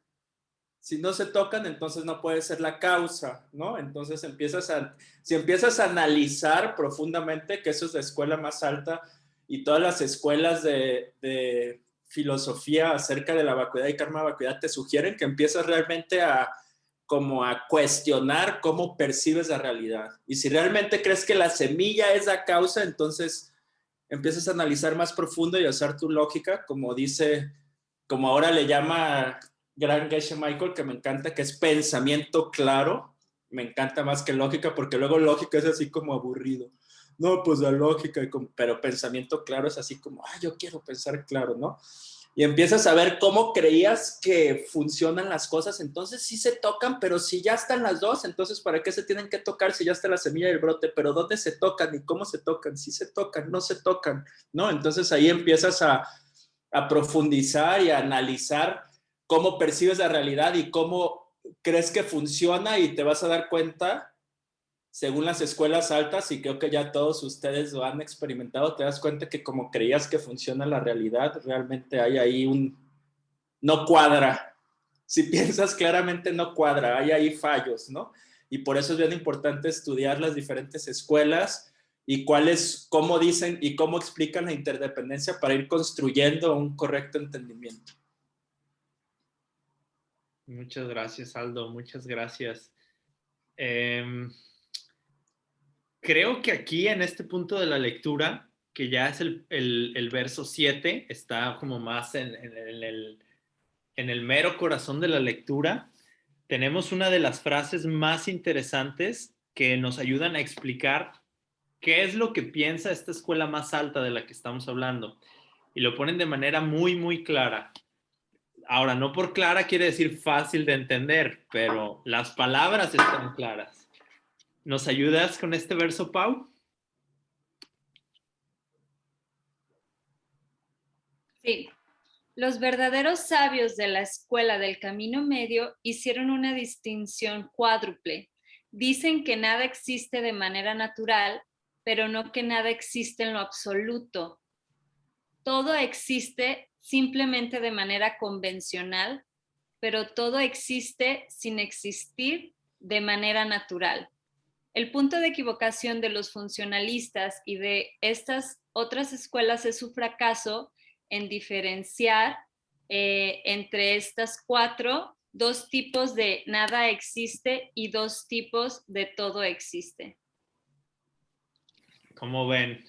entonces no puede ser la causa, ¿no? Entonces si empiezas a analizar profundamente, que eso es la escuela más alta, y todas las escuelas de filosofía acerca de la vacuidad y karma vacuidad te sugieren que empiezas realmente como a cuestionar cómo percibes la realidad. Y si realmente crees que la semilla es la causa, entonces empiezas a analizar más profundo y a usar tu lógica, como ahora le llama Gran Geshe Michael, que me encanta, que es pensamiento claro. Me encanta más que lógica, porque luego lógica es así como aburrido. No, pues la lógica, pero pensamiento claro es así como, yo quiero pensar claro, ¿no? Y empiezas a ver cómo creías que funcionan las cosas, entonces sí se tocan, pero si ya están las dos, entonces ¿para qué se tienen que tocar si ya está la semilla y el brote? Pero ¿dónde se tocan y cómo se tocan? Si se tocan, no se tocan, ¿no? Entonces ahí empiezas a profundizar y a analizar cómo percibes la realidad y cómo crees que funciona, y te vas a dar cuenta, según las escuelas altas, y creo que ya todos ustedes lo han experimentado, te das cuenta que como creías que funciona la realidad, realmente hay ahí no cuadra. Si piensas claramente no cuadra, hay ahí fallos, ¿no? Y por eso es bien importante estudiar las diferentes escuelas y cómo dicen y cómo explican la interdependencia para ir construyendo un correcto entendimiento.
Muchas gracias, Aldo. Muchas gracias. Creo que aquí en este punto de la lectura, que ya es el verso 7, está como más en el mero corazón de la lectura, tenemos una de las frases más interesantes que nos ayudan a explicar qué es lo que piensa esta escuela más alta de la que estamos hablando. Y lo ponen de manera muy, muy clara. Ahora, no por clara quiere decir fácil de entender, pero las palabras están claras. ¿Nos ayudas con este verso, Pau?
Sí. Los verdaderos sabios de la escuela del camino medio hicieron una distinción cuádruple. Dicen que nada existe de manera natural, pero no que nada existe en lo absoluto. Todo existe simplemente de manera convencional, pero todo existe sin existir de manera natural. El punto de equivocación de los funcionalistas y de estas otras escuelas es su fracaso en diferenciar entre estas dos tipos de nada existe y dos tipos de todo existe.
¿Cómo ven?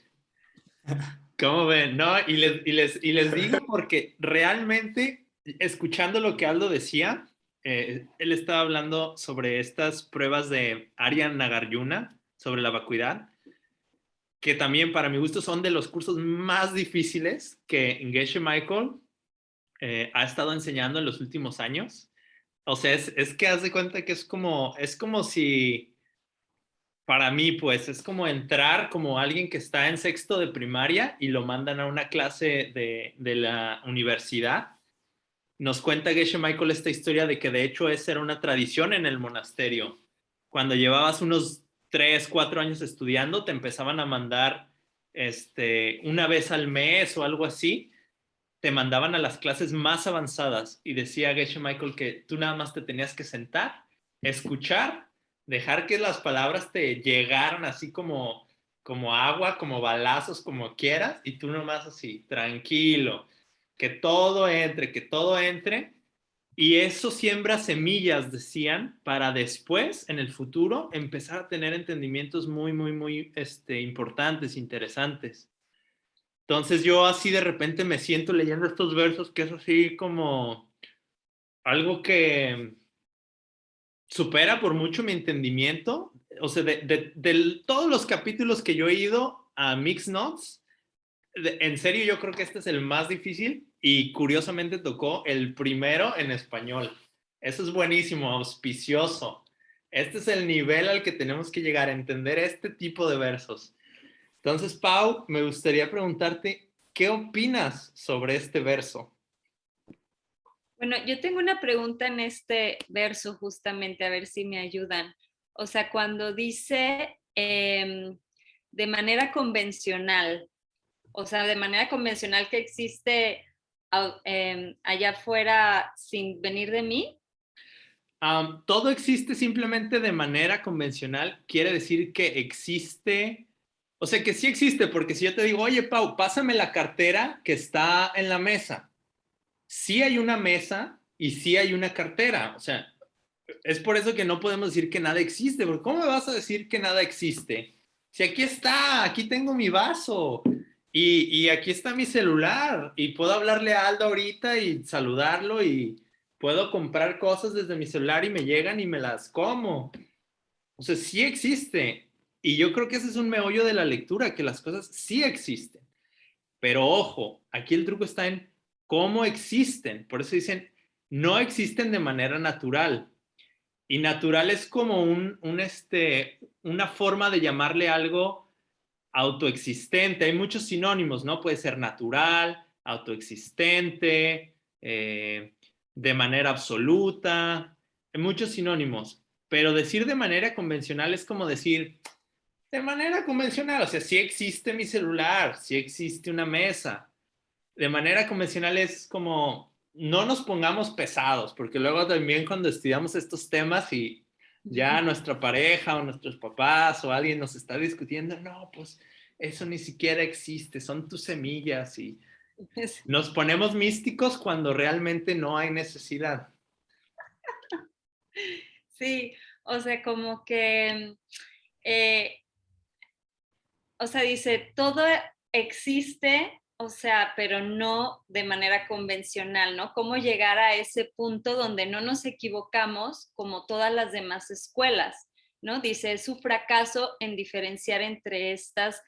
¿Cómo ven? No, y les digo porque realmente, escuchando lo que Aldo decía, él estaba hablando sobre estas pruebas de Arya Nagarjuna, sobre la vacuidad, que también para mi gusto son de los cursos más difíciles que Geshe Michael ha estado enseñando en los últimos años. O sea, es que haz de cuenta que es como si, para mí, pues, es como entrar como alguien que está en sexto de primaria y lo mandan a una clase de la universidad. Nos cuenta Geshe Michael esta historia de que de hecho esa era una tradición en el monasterio. Cuando llevabas unos 3, 4 años estudiando, te empezaban a mandar una vez al mes o algo así, te mandaban a las clases más avanzadas y decía Geshe Michael que tú nada más te tenías que sentar, escuchar, dejar que las palabras te llegaran así como agua, como balazos, como quieras, y tú nomás así, tranquilo, que todo entre, y eso siembra semillas, decían, para después, en el futuro, empezar a tener entendimientos muy, muy, muy importantes, interesantes. Entonces yo así de repente me siento leyendo estos versos que es así como algo que supera por mucho mi entendimiento. O sea, de todos los capítulos que yo he ido a Mixed Notes, en serio yo creo que este es el más difícil y curiosamente tocó el primero en español. Eso es buenísimo, auspicioso. Este es el nivel al que tenemos que llegar a entender este tipo de versos. Entonces, Pau, me gustaría preguntarte, ¿qué opinas sobre este verso?
Bueno, yo tengo una pregunta en este verso justamente, a ver si me ayudan. O sea, cuando dice de manera convencional, o sea, de manera convencional que existe allá afuera sin venir de mí.
Todo existe simplemente de manera convencional, quiere decir que existe, o sea, que sí existe, porque si yo te digo, oye, Pau, pásame la cartera que está en la mesa. Sí hay una mesa y sí hay una cartera, o sea, es por eso que no podemos decir que nada existe, porque ¿cómo me vas a decir que nada existe? Si aquí está, aquí tengo mi vaso y aquí está mi celular y puedo hablarle a Aldo ahorita y saludarlo y puedo comprar cosas desde mi celular y me llegan y me las como. O sea, sí existe. Y yo creo que ese es un meollo de la lectura, que las cosas sí existen. Pero ojo, aquí el truco está en cómo existen. Por eso dicen, no existen de manera natural. Y natural es como una forma de llamarle algo autoexistente. Hay muchos sinónimos, ¿no? Puede ser natural, autoexistente, de manera absoluta, hay muchos sinónimos. Pero decir de manera convencional es como decir, de manera convencional, o sea, sí existe mi celular, sí existe una mesa. De manera convencional es como, no nos pongamos pesados, porque luego también cuando estudiamos estos temas y ya nuestra pareja o nuestros papás o alguien nos está discutiendo, no, pues eso ni siquiera existe, son tus semillas y nos ponemos místicos cuando realmente no hay necesidad.
Sí, o sea, como que, o sea, dice, todo existe, o sea, pero no de manera convencional, ¿no? ¿Cómo llegar a ese punto donde no nos equivocamos como todas las demás escuelas, ¿no? Dice, es su fracaso en diferenciar entre estas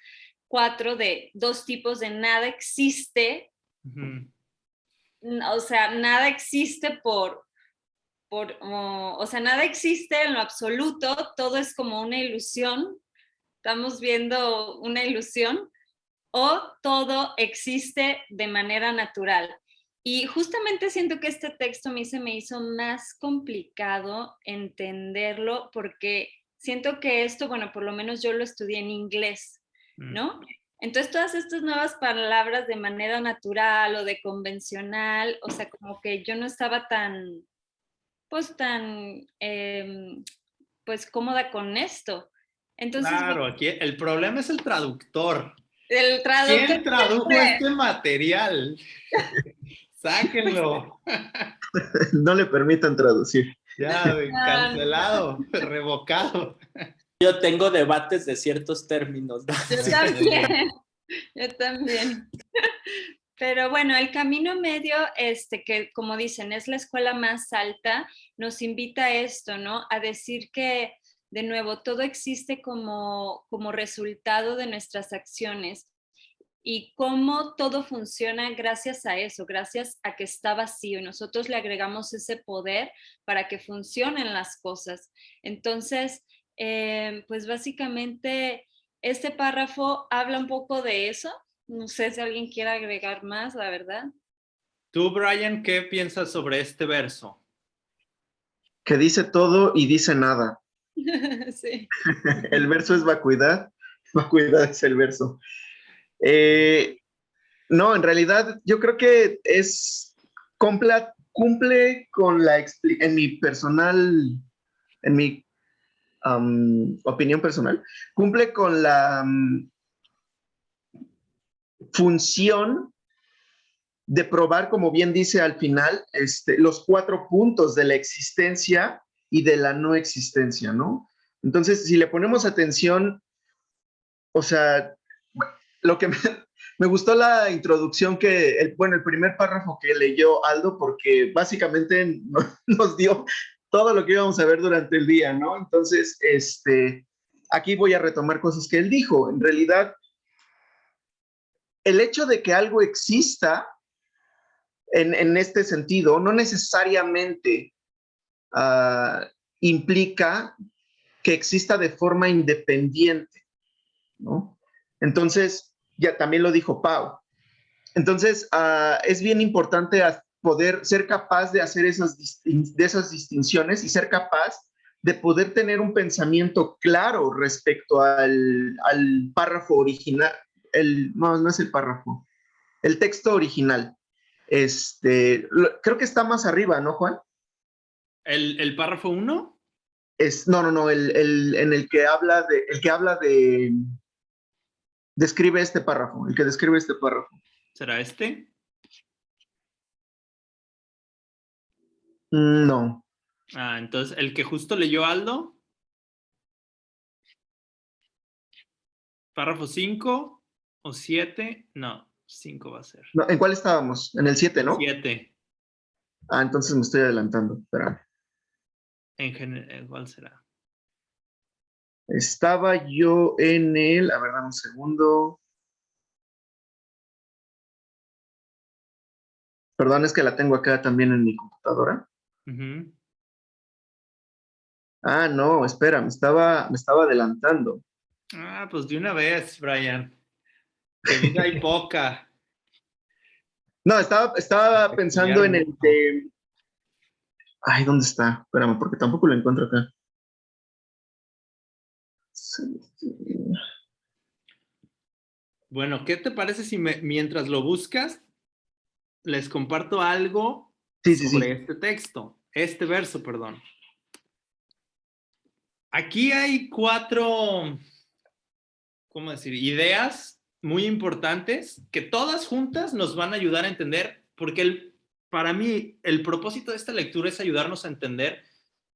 4 de 2 tipos de nada existe, o sea, nada existe o sea, nada existe en lo absoluto, todo es como una ilusión, estamos viendo una ilusión, o todo existe de manera natural. Y justamente siento que este texto a mí se me hizo más complicado entenderlo porque siento que esto, bueno, por lo menos yo lo estudié en inglés, ¿no? Entonces todas estas nuevas palabras de manera natural o de convencional, o sea, como que yo no estaba tan, pues pues cómoda con esto. Entonces,
Claro, aquí el problema es el traductor.
el traductor
¿Quién tradujo este material? Sáquenlo.
No le permitan traducir.
Ya, cancelado, revocado.
Yo tengo debates de ciertos términos, ¿no?
Yo también. Yo también. Pero bueno, el camino medio, que como dicen, es la escuela más alta, nos invita a esto, ¿no? A decir que, de nuevo, todo existe como resultado de nuestras acciones y cómo todo funciona gracias a eso, gracias a que está vacío y nosotros le agregamos ese poder para que funcionen las cosas. Entonces, pues básicamente este párrafo habla un poco de eso. No sé si alguien quiere agregar más, la verdad.
Tú, Brian, ¿qué piensas sobre este verso?
Que dice todo y dice nada.
Sí.
El verso es vacuidad, vacuidad es el verso. No, en realidad yo creo que cumple con en mi personal, en mi opinión personal, cumple con la función de probar, como bien dice al final, los 4 puntos de la existencia y de la no existencia, ¿no? Entonces, si le ponemos atención, o sea, lo que me gustó la introducción el primer párrafo que leyó Aldo, porque básicamente nos dio todo lo que íbamos a ver durante el día, ¿no? Entonces, aquí voy a retomar cosas que él dijo. En realidad, el hecho de que algo exista en este sentido no necesariamente implica que exista de forma independiente, ¿no? Entonces, ya también lo dijo Pau. Entonces, es bien importante poder ser capaz de hacer esas distinciones y ser capaz de poder tener un pensamiento claro respecto al párrafo original. No es el párrafo, el texto original. Creo que está más arriba, ¿no, Juan?
¿El párrafo 1?
No, en el que habla describe este párrafo, el que describe este párrafo.
¿Será este?
No.
Entonces, el que justo leyó Aldo. ¿Párrafo 5 o 7? No, 5 va a ser.
No, ¿en cuál estábamos? En el 7,
El
¿no?
7.
Entonces me estoy adelantando. Espera.
¿Cuál será?
Estaba yo en el. A ver, dame un segundo. Perdón, es que la tengo acá también en mi computadora.
Uh-huh.
No, espera, me estaba adelantando.
Pues de una vez, Brian. Que vida hay poca.
No, estaba pensando en el
Mucho.
de. Ay, ¿dónde está? Espérame, porque tampoco lo encuentro acá.
Bueno, ¿qué te parece si mientras lo buscas, les comparto algo
Sí, sí,
sobre
sí.
este texto? Este verso, perdón. Aquí hay 4, ¿cómo decir? Ideas muy importantes que todas juntas nos van a ayudar a entender, porque para mí el propósito de esta lectura es ayudarnos a entender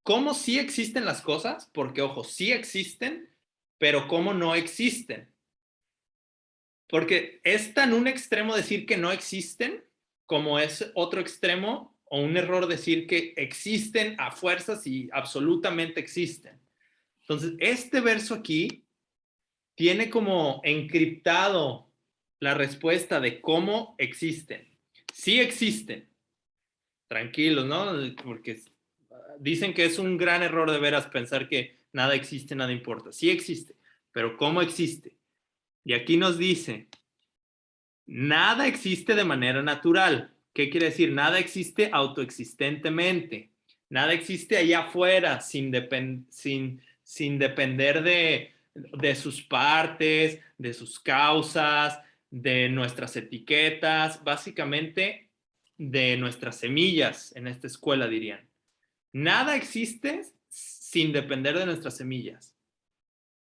cómo sí existen las cosas, porque ojo, sí existen, pero cómo no existen. Porque es tan un extremo decir que no existen, como es otro extremo o un error decir que existen a fuerzas y absolutamente existen. Entonces, este verso aquí tiene como encriptado la respuesta de cómo existen. Sí existen, tranquilos, ¿no? Porque dicen que es un gran error de veras pensar que nada existe, nada importa. Sí existe, pero ¿cómo existe? Y aquí nos dice, nada existe de manera natural. ¿Qué quiere decir? Nada existe autoexistentemente. Nada existe allá afuera sin depender de sus partes, de sus causas, de nuestras etiquetas, básicamente de nuestras semillas en esta escuela, dirían. Nada existe sin depender de nuestras semillas.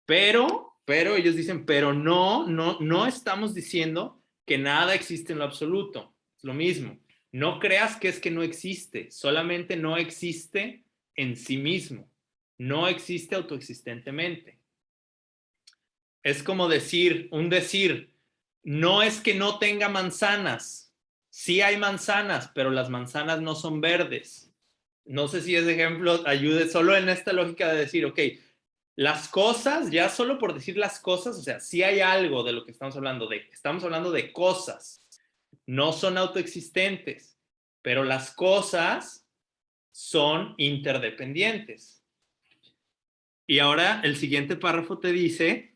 Pero ellos dicen, pero no estamos diciendo que nada existe en lo absoluto. Es lo mismo. No creas que es que no existe, solamente no existe en sí mismo. No existe autoexistentemente. Es como decir, no es que no tenga manzanas. Sí hay manzanas, pero las manzanas no son verdes. No sé si ese ejemplo ayude solo en esta lógica de decir, ok, las cosas, ya solo por decir las cosas, o sea, sí hay algo de lo que estamos hablando de cosas, no son autoexistentes, pero las cosas son interdependientes. Y ahora el siguiente párrafo te dice,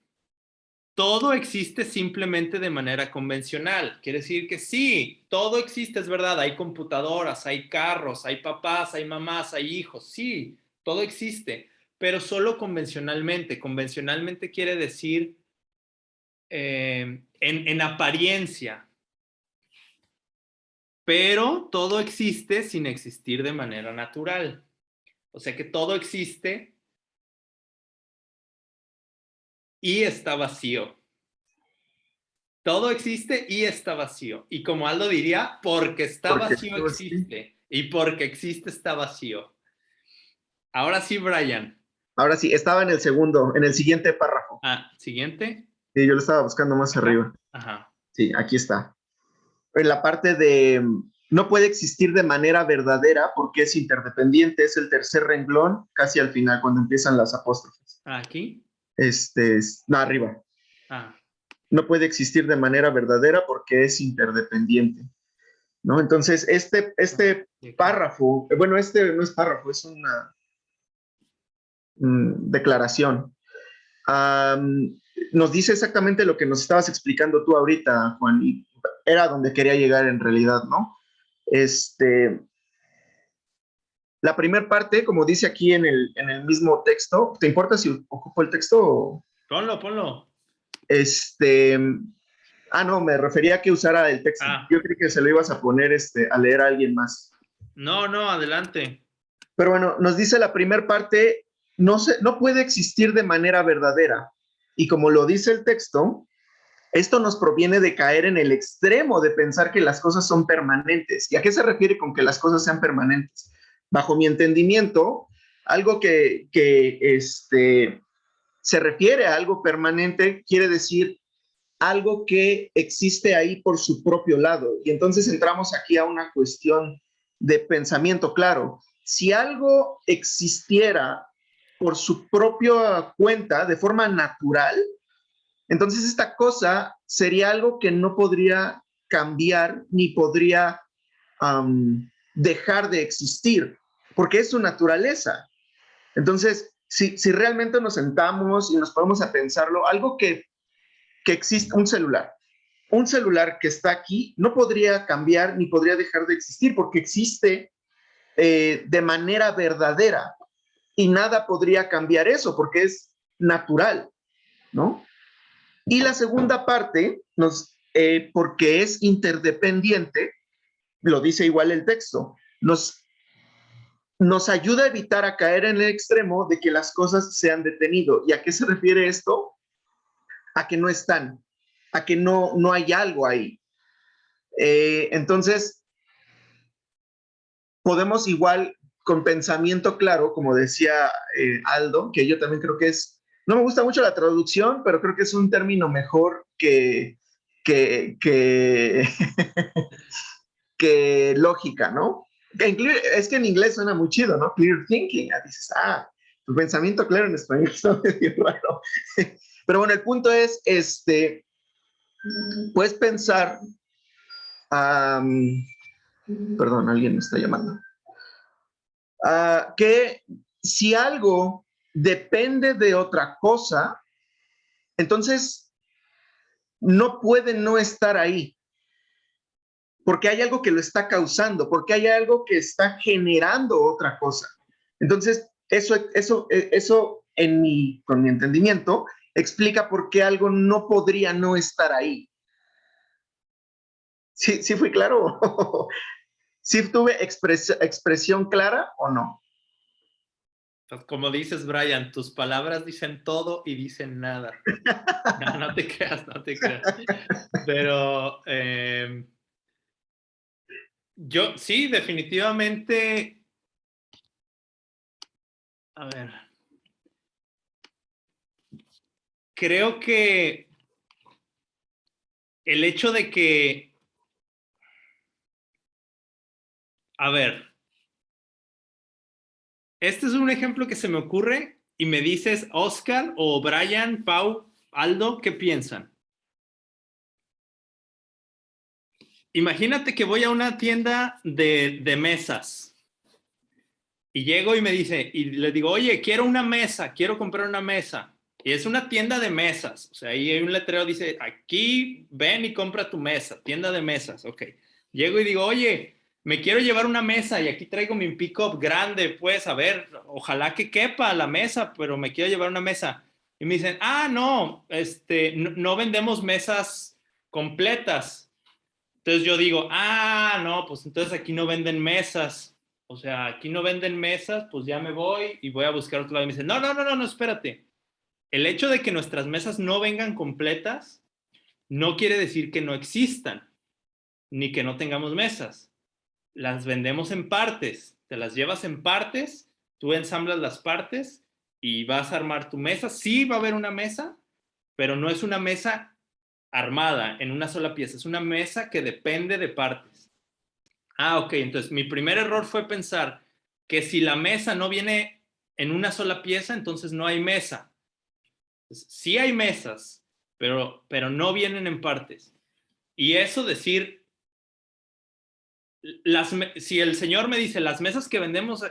todo existe simplemente de manera convencional. Quiere decir que sí, todo existe, es verdad. Hay computadoras, hay carros, hay papás, hay mamás, hay hijos. Sí, todo existe, pero solo convencionalmente. Convencionalmente quiere decir en apariencia, pero todo existe sin existir de manera natural. O sea que todo existe y está vacío. Todo existe y está vacío. Y como Aldo diría, porque está
Porque
vacío
esto sí.
existe. Y porque existe está vacío. Ahora sí, Brian.
Ahora sí, estaba en el segundo, en el siguiente párrafo.
Ah, siguiente.
Sí, yo lo estaba buscando más arriba.
Ajá.
Sí, aquí está. En la parte de no puede existir de manera verdadera porque es interdependiente, es el tercer renglón, casi al final, cuando empiezan las apóstrofes.
Aquí.
No, arriba.
Ah.
No puede existir de manera verdadera porque es interdependiente, ¿no? Entonces, este párrafo, bueno, este no es párrafo, es una declaración. Nos dice exactamente lo que nos estabas explicando tú ahorita, Juan, y era donde quería llegar en realidad, ¿no? La primera parte, como dice aquí en el mismo texto, ¿te importa si ocupo el texto?
Ponlo, ponlo.
No, me refería a que usara el texto.
Ah.
Yo creí que se lo ibas a poner a leer a alguien más.
No, no, adelante.
Pero bueno, nos dice la primera parte, no puede existir de manera verdadera. Y como lo dice el texto, esto nos proviene de caer en el extremo de pensar que las cosas son permanentes. ¿Y a qué se refiere con que las cosas sean permanentes? Bajo mi entendimiento, algo que se refiere a algo permanente quiere decir algo que existe ahí por su propio lado. Y entonces entramos aquí a una cuestión de pensamiento claro. Si algo existiera por su propia cuenta, de forma natural, entonces esta cosa sería algo que no podría cambiar ni podría dejar de existir, porque es su naturaleza. Entonces, si realmente nos sentamos y nos ponemos a pensarlo, algo que existe, un celular que está aquí no podría cambiar ni podría dejar de existir porque existe de manera verdadera y nada podría cambiar eso porque es natural, ¿no? Y la segunda parte, porque es interdependiente, lo dice igual el texto, nos ayuda a evitar a caer en el extremo de que las cosas se han detenido. ¿Y a qué se refiere esto? A que no están, a que no hay algo ahí. Entonces, podemos igual con pensamiento claro, como decía Aldo, que yo también creo que no me gusta mucho la traducción, pero creo que es un término mejor que, que lógica, ¿no? Es que en inglés suena muy chido, ¿no? Clear thinking. Dices, tu pensamiento claro en español está medio raro. Pero bueno, el punto es, puedes pensar, perdón, alguien me está llamando, que si algo depende de otra cosa, entonces no puede no estar ahí, porque hay algo que lo está causando, porque hay algo que está generando otra cosa. Entonces, eso con mi entendimiento, explica por qué algo no podría no estar ahí. ¿Sí fui claro? ¿Sí tuve expresión clara o no?
Como dices, Brian, tus palabras dicen todo y dicen nada. No, no te creas, no te creas. Pero yo sí, definitivamente. A ver. Creo que el hecho de que, a ver, este es un ejemplo que se me ocurre y me dices, Oscar o Brian, Pau, Aldo, ¿qué piensan? Imagínate que voy a una tienda de mesas y llego y me dice, y le digo, oye, quiero una mesa, quiero comprar una mesa. Y es una tienda de mesas. O sea, ahí hay un letrero, dice, aquí ven y compra tu mesa, tienda de mesas. Ok. Llego y digo, oye, me quiero llevar una mesa y aquí traigo mi pick-up grande, pues, a ver, ojalá que quepa la mesa, pero me quiero llevar una mesa. Y me dicen, no, no vendemos mesas completas. Entonces yo digo, no, pues entonces aquí no venden mesas. O sea, aquí no venden mesas, pues ya me voy y voy a buscar otro lado. Y me dicen, no, espérate. El hecho de que nuestras mesas no vengan completas no quiere decir que no existan, ni que no tengamos mesas. Las vendemos en partes. Te las llevas en partes, tú ensamblas las partes y vas a armar tu mesa. Sí va a haber una mesa, pero no es una mesa armada en una sola pieza. Es una mesa que depende de partes. Ok. Entonces mi primer error fue pensar que si la mesa no viene en una sola pieza, entonces no hay mesa. Sí hay mesas, pero no vienen en partes. Y eso decir, si el señor me dice, las mesas que vendemos,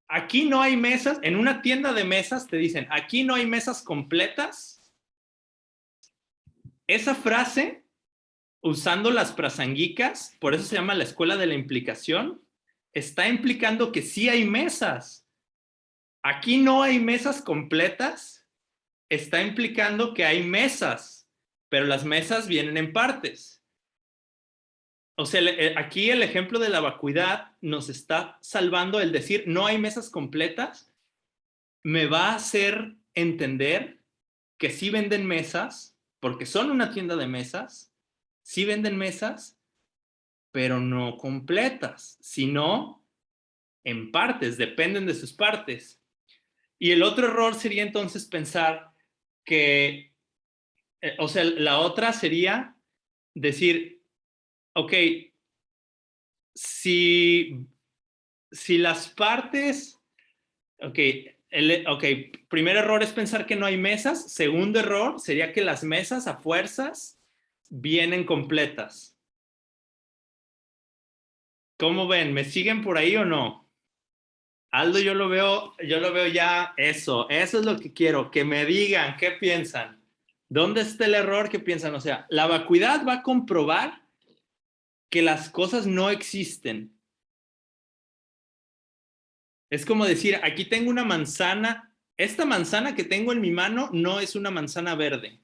aquí no hay mesas, en una tienda de mesas te dicen, aquí no hay mesas completas. Esa frase, usando las prasanguicas, por eso se llama la escuela de la implicación, está implicando que sí hay mesas. Aquí no hay mesas completas, está implicando que hay mesas, pero las mesas vienen en partes. O sea, aquí el ejemplo de la vacuidad nos está salvando el decir no hay mesas completas, me va a hacer entender que sí venden mesas, porque son una tienda de mesas, sí venden mesas, pero no completas, sino en partes, dependen de sus partes. Y el otro error sería entonces pensar que, o sea, la otra sería decir, ok, si las partes, ok, primer error es pensar que no hay mesas, segundo error sería que las mesas a fuerzas vienen completas. ¿Cómo ven? ¿Me siguen por ahí o no? Aldo, yo lo veo ya eso es lo que quiero, que me digan qué piensan. ¿Dónde está el error? ¿Qué piensan? O sea, la vacuidad va a comprobar que las cosas no existen. Es como decir, aquí tengo una manzana, esta manzana que tengo en mi mano no es una manzana verde.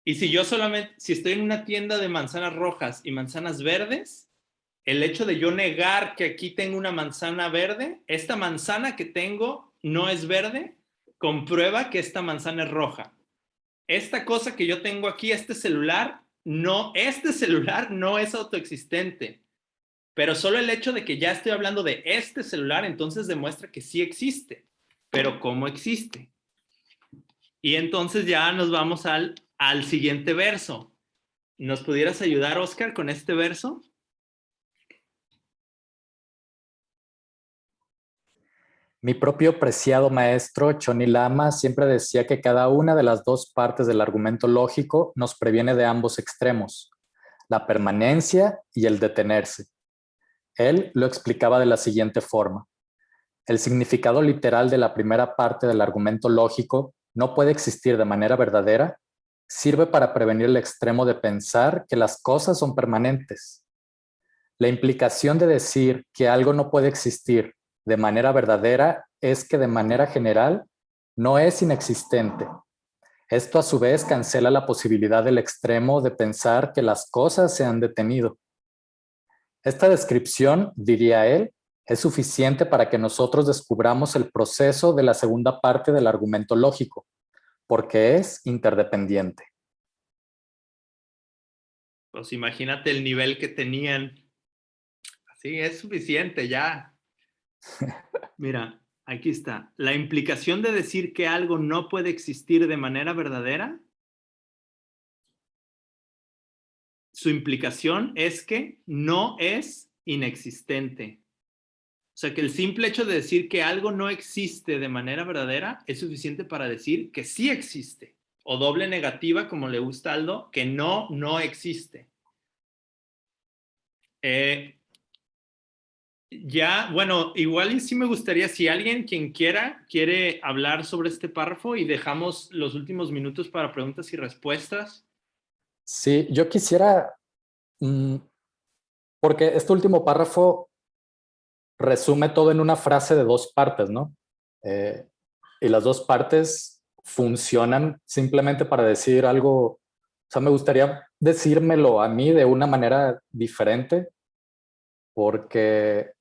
Y si estoy en una tienda de manzanas rojas y manzanas verdes, el hecho de yo negar que aquí tengo una manzana verde, esta manzana que tengo no es verde, comprueba que esta manzana es roja. Esta cosa que yo tengo aquí, este celular no es autoexistente. Pero solo el hecho de que ya estoy hablando de este celular, entonces demuestra que sí existe. Pero ¿cómo existe? Y entonces ya nos vamos al siguiente verso. ¿Nos pudieras ayudar, Oscar, con este verso?
Mi propio preciado maestro, Choni Lama, siempre decía que cada una de las dos partes del argumento lógico nos previene de ambos extremos, la permanencia y el detenerse. Él lo explicaba de la siguiente forma. El significado literal de la primera parte del argumento lógico no puede existir de manera verdadera, sirve para prevenir el extremo de pensar que las cosas son permanentes. La implicación de decir que algo no puede existir de manera verdadera es que de manera general no es inexistente. Esto a su vez cancela la posibilidad del extremo de pensar que las cosas se han detenido. Esta descripción, diría él, es suficiente para que nosotros descubramos el proceso de la segunda parte del argumento lógico, porque es interdependiente.
Pues imagínate el nivel que tenían. Así es suficiente ya. Mira, aquí está. La implicación de decir que algo no puede existir de manera verdadera su implicación es que no es inexistente. O sea, que el simple hecho de decir que algo no existe de manera verdadera es suficiente para decir que sí existe. O doble negativa, como le gusta a Aldo, que no existe. Ya, bueno, igual y sí me gustaría, si alguien, quien quiere hablar sobre este párrafo y dejamos los últimos minutos para preguntas y respuestas.
Sí, yo quisiera, porque este último párrafo resume todo en una frase de 2 partes, ¿no? Y las 2 partes funcionan simplemente para decir algo, o sea, me gustaría decírmelo a mí de una manera diferente, porque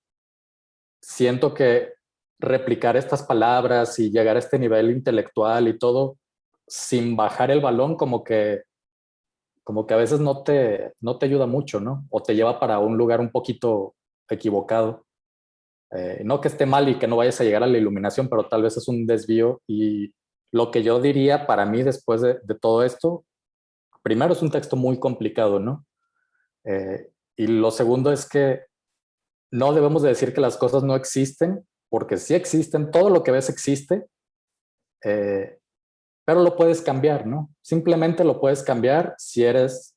siento que replicar estas palabras y llegar a este nivel intelectual y todo, sin bajar el balón, como que a veces no te ayuda mucho, ¿no? O te lleva para un lugar un poquito equivocado. No que esté mal y que no vayas a llegar a la iluminación, pero tal vez es un desvío. Y lo que yo diría para mí después de todo esto, primero es un texto muy complicado, ¿no? Y lo segundo es que no debemos de decir que las cosas no existen, porque sí existen, todo lo que ves existe, pero lo puedes cambiar, ¿no? Simplemente lo puedes cambiar si eres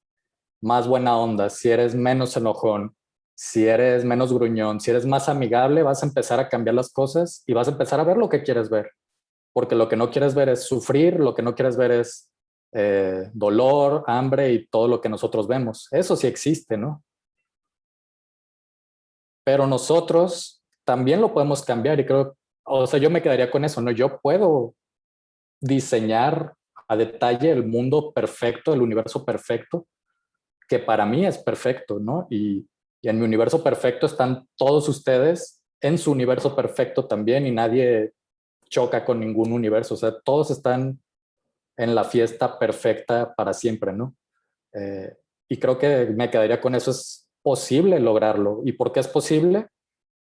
más buena onda, si eres menos enojón, si eres menos gruñón, si eres más amigable, vas a empezar a cambiar las cosas y vas a empezar a ver lo que quieres ver. Porque lo que no quieres ver es sufrir, lo que no quieres ver es dolor, hambre y todo lo que nosotros vemos. Eso sí existe, ¿no? Pero nosotros también lo podemos cambiar y creo, o sea, yo me quedaría con eso, ¿no? Yo puedo diseñar a detalle el mundo perfecto, el universo perfecto, que para mí es perfecto, ¿no? Y en mi universo perfecto están todos ustedes en su universo perfecto también y nadie choca con ningún universo, o sea, todos están en la fiesta perfecta para siempre, ¿no? Y creo que me quedaría con eso, es posible lograrlo. ¿Y por qué es posible?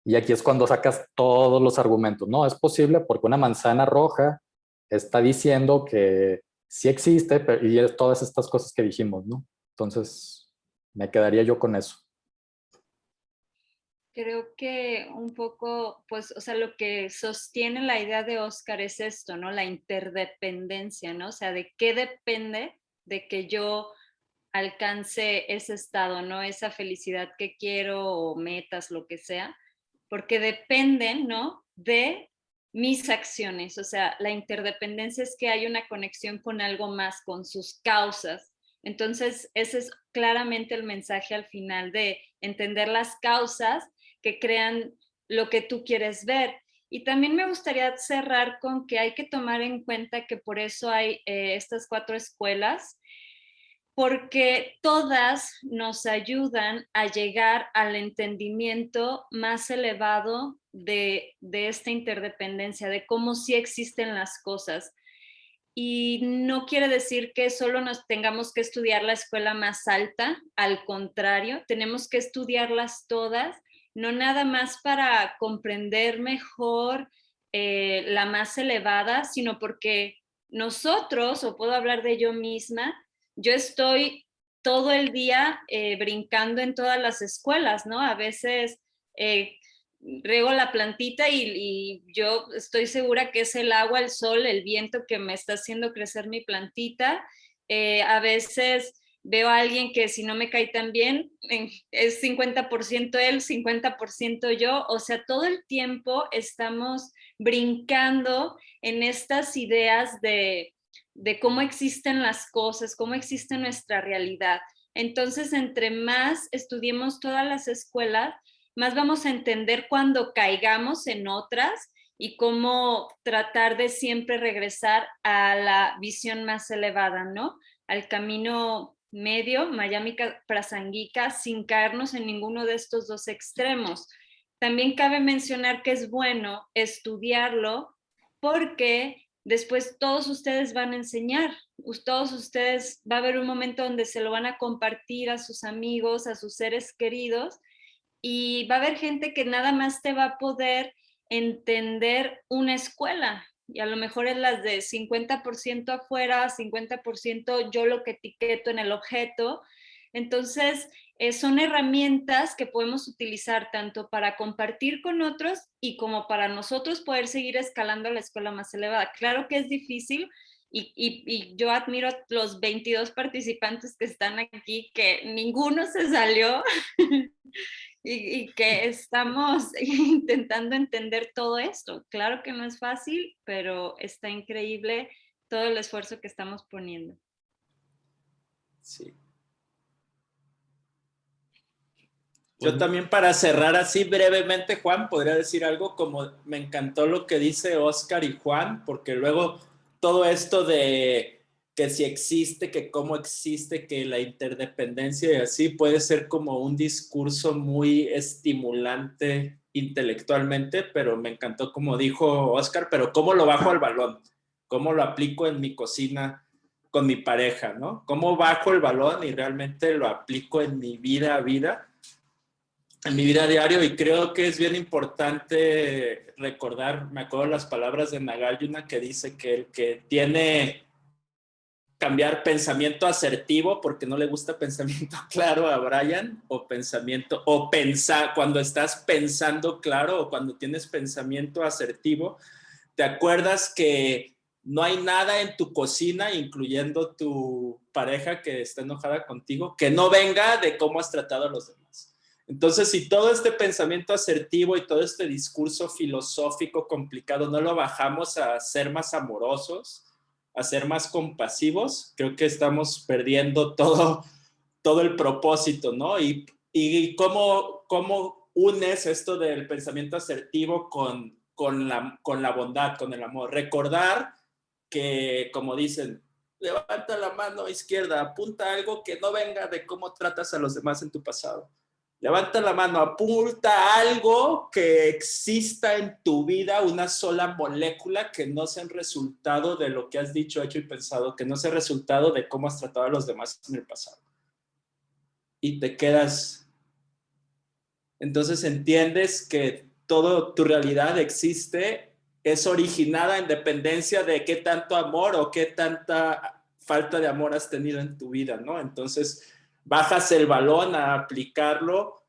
Y aquí es cuando sacas todos los argumentos. No, es posible porque una manzana roja está diciendo que sí existe y es todas estas cosas que dijimos, ¿no? Entonces, me quedaría yo con eso.
Creo que un poco, pues, o sea, lo que sostiene la idea de Oscar es esto, ¿no? La interdependencia, ¿no? O sea, ¿de qué depende de que yo alcance ese estado, ¿no? Esa felicidad que quiero o metas, lo que sea, porque dependen, ¿no? De mis acciones. O sea, la interdependencia es que hay una conexión con algo más, con sus causas. Entonces, ese es claramente el mensaje al final de entender las causas que crean lo que tú quieres ver. Y también me gustaría cerrar con que hay que tomar en cuenta que por eso hay estas 4 escuelas, porque todas nos ayudan a llegar al entendimiento más elevado de esta interdependencia, de cómo sí existen las cosas. Y no quiere decir que solo nos tengamos que estudiar la escuela más alta, al contrario, tenemos que estudiarlas todas, no nada más para comprender mejor la más elevada, sino porque nosotros, o puedo hablar de yo misma, yo estoy todo el día brincando en todas las escuelas, ¿no? A veces riego la plantita y yo estoy segura que es el agua, el sol, el viento que me está haciendo crecer mi plantita. A veces veo a alguien que si no me cae tan bien, es 50% él, 50% yo. O sea, todo el tiempo estamos brincando en estas ideas de cómo existen las cosas, cómo existe nuestra realidad. Entonces, entre más estudiemos todas las escuelas, más vamos a entender cuando caigamos en otras y cómo tratar de siempre regresar a la visión más elevada, ¿no? Al camino medio, Mayámica Prasangika, sin caernos en ninguno de estos 2 extremos. También cabe mencionar que es bueno estudiarlo porque después todos ustedes van a enseñar, todos ustedes, va a haber un momento donde se lo van a compartir a sus amigos, a sus seres queridos, y va a haber gente que nada más te va a poder entender una escuela, y a lo mejor es las de 50% afuera, 50% yo lo que etiqueto en el objeto, Entonces, son herramientas que podemos utilizar tanto para compartir con otros y como para nosotros poder seguir escalando a la escuela más elevada. Claro que es difícil y yo admiro a los 22 participantes que están aquí, que ninguno se salió y que estamos intentando entender todo esto. Claro que no es fácil, pero está increíble todo el esfuerzo que estamos poniendo.
Sí. Yo también, para cerrar así brevemente, Juan, podría decir algo como me encantó lo que dice Oscar y Juan, porque luego todo esto de que si existe, que cómo existe, que la interdependencia y así puede ser como un discurso muy estimulante intelectualmente, pero me encantó como dijo Oscar, pero cómo lo bajo al balón, cómo lo aplico en mi cocina con mi pareja, ¿no? Cómo bajo el balón y realmente lo aplico en mi vida a vida, en mi vida diario, y creo que es bien importante recordar, me acuerdo las palabras de Nagarjuna que dice que el que tiene cambiar pensamiento asertivo porque no le gusta pensamiento claro a Brian, o pensamiento, o pensar, cuando estás pensando claro o cuando tienes pensamiento asertivo, te acuerdas que no hay nada en tu cocina, incluyendo tu pareja que está enojada contigo, que no venga de cómo has tratado a los demás. Entonces, si todo este pensamiento asertivo y todo este discurso filosófico complicado no lo bajamos a ser más amorosos, a ser más compasivos, creo que estamos perdiendo todo el propósito, ¿no? Y cómo unes esto del pensamiento asertivo con la bondad, con el amor. Recordar que, como dicen, levanta la mano izquierda, apunta algo que no venga de cómo tratas a los demás en tu pasado. Levanta la mano, apunta algo que exista en tu vida, una sola molécula que no sea el resultado de lo que has dicho, hecho y pensado, que no sea el resultado de cómo has tratado a los demás en el pasado. Y te quedas. Entonces entiendes que toda tu realidad existe, es originada en dependencia de qué tanto amor o qué tanta falta de amor has tenido en tu vida, ¿no? Entonces bajas el balón a aplicarlo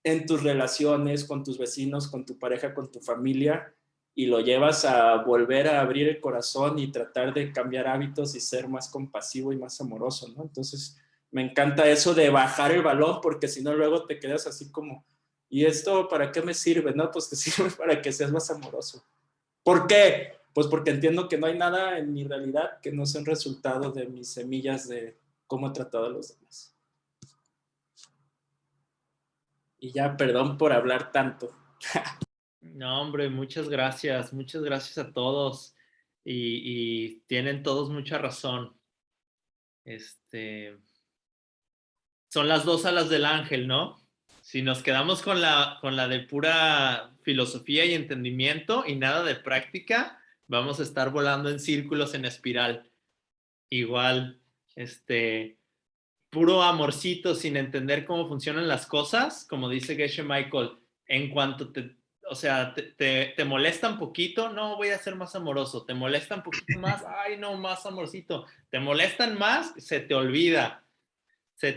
en tus relaciones, con tus vecinos, con tu pareja, con tu familia, y lo llevas a volver a abrir el corazón y tratar de cambiar hábitos y ser más compasivo y más amoroso, ¿no? Entonces me encanta eso de bajar el balón, porque si no luego te quedas así como, ¿y esto para qué me sirve? No, pues te sirve para que seas más amoroso. ¿Por qué? Pues porque entiendo que no hay nada en mi realidad que no sea un resultado de mis semillas de cómo he tratado a los demás. Y ya, perdón por hablar tanto.
No, hombre, muchas gracias a todos. Y tienen todos mucha razón. Son las 2 alas del ángel, ¿no? Si nos quedamos con la de pura filosofía y entendimiento y nada de práctica, vamos a estar volando en círculos en espiral. Igual, puro amorcito sin entender cómo funcionan las cosas, como dice Geshe Michael, en cuanto te molesta un poquito, no, voy a ser más amoroso, te molesta un poquito más, ay, no, más amorcito, te molestan más, se te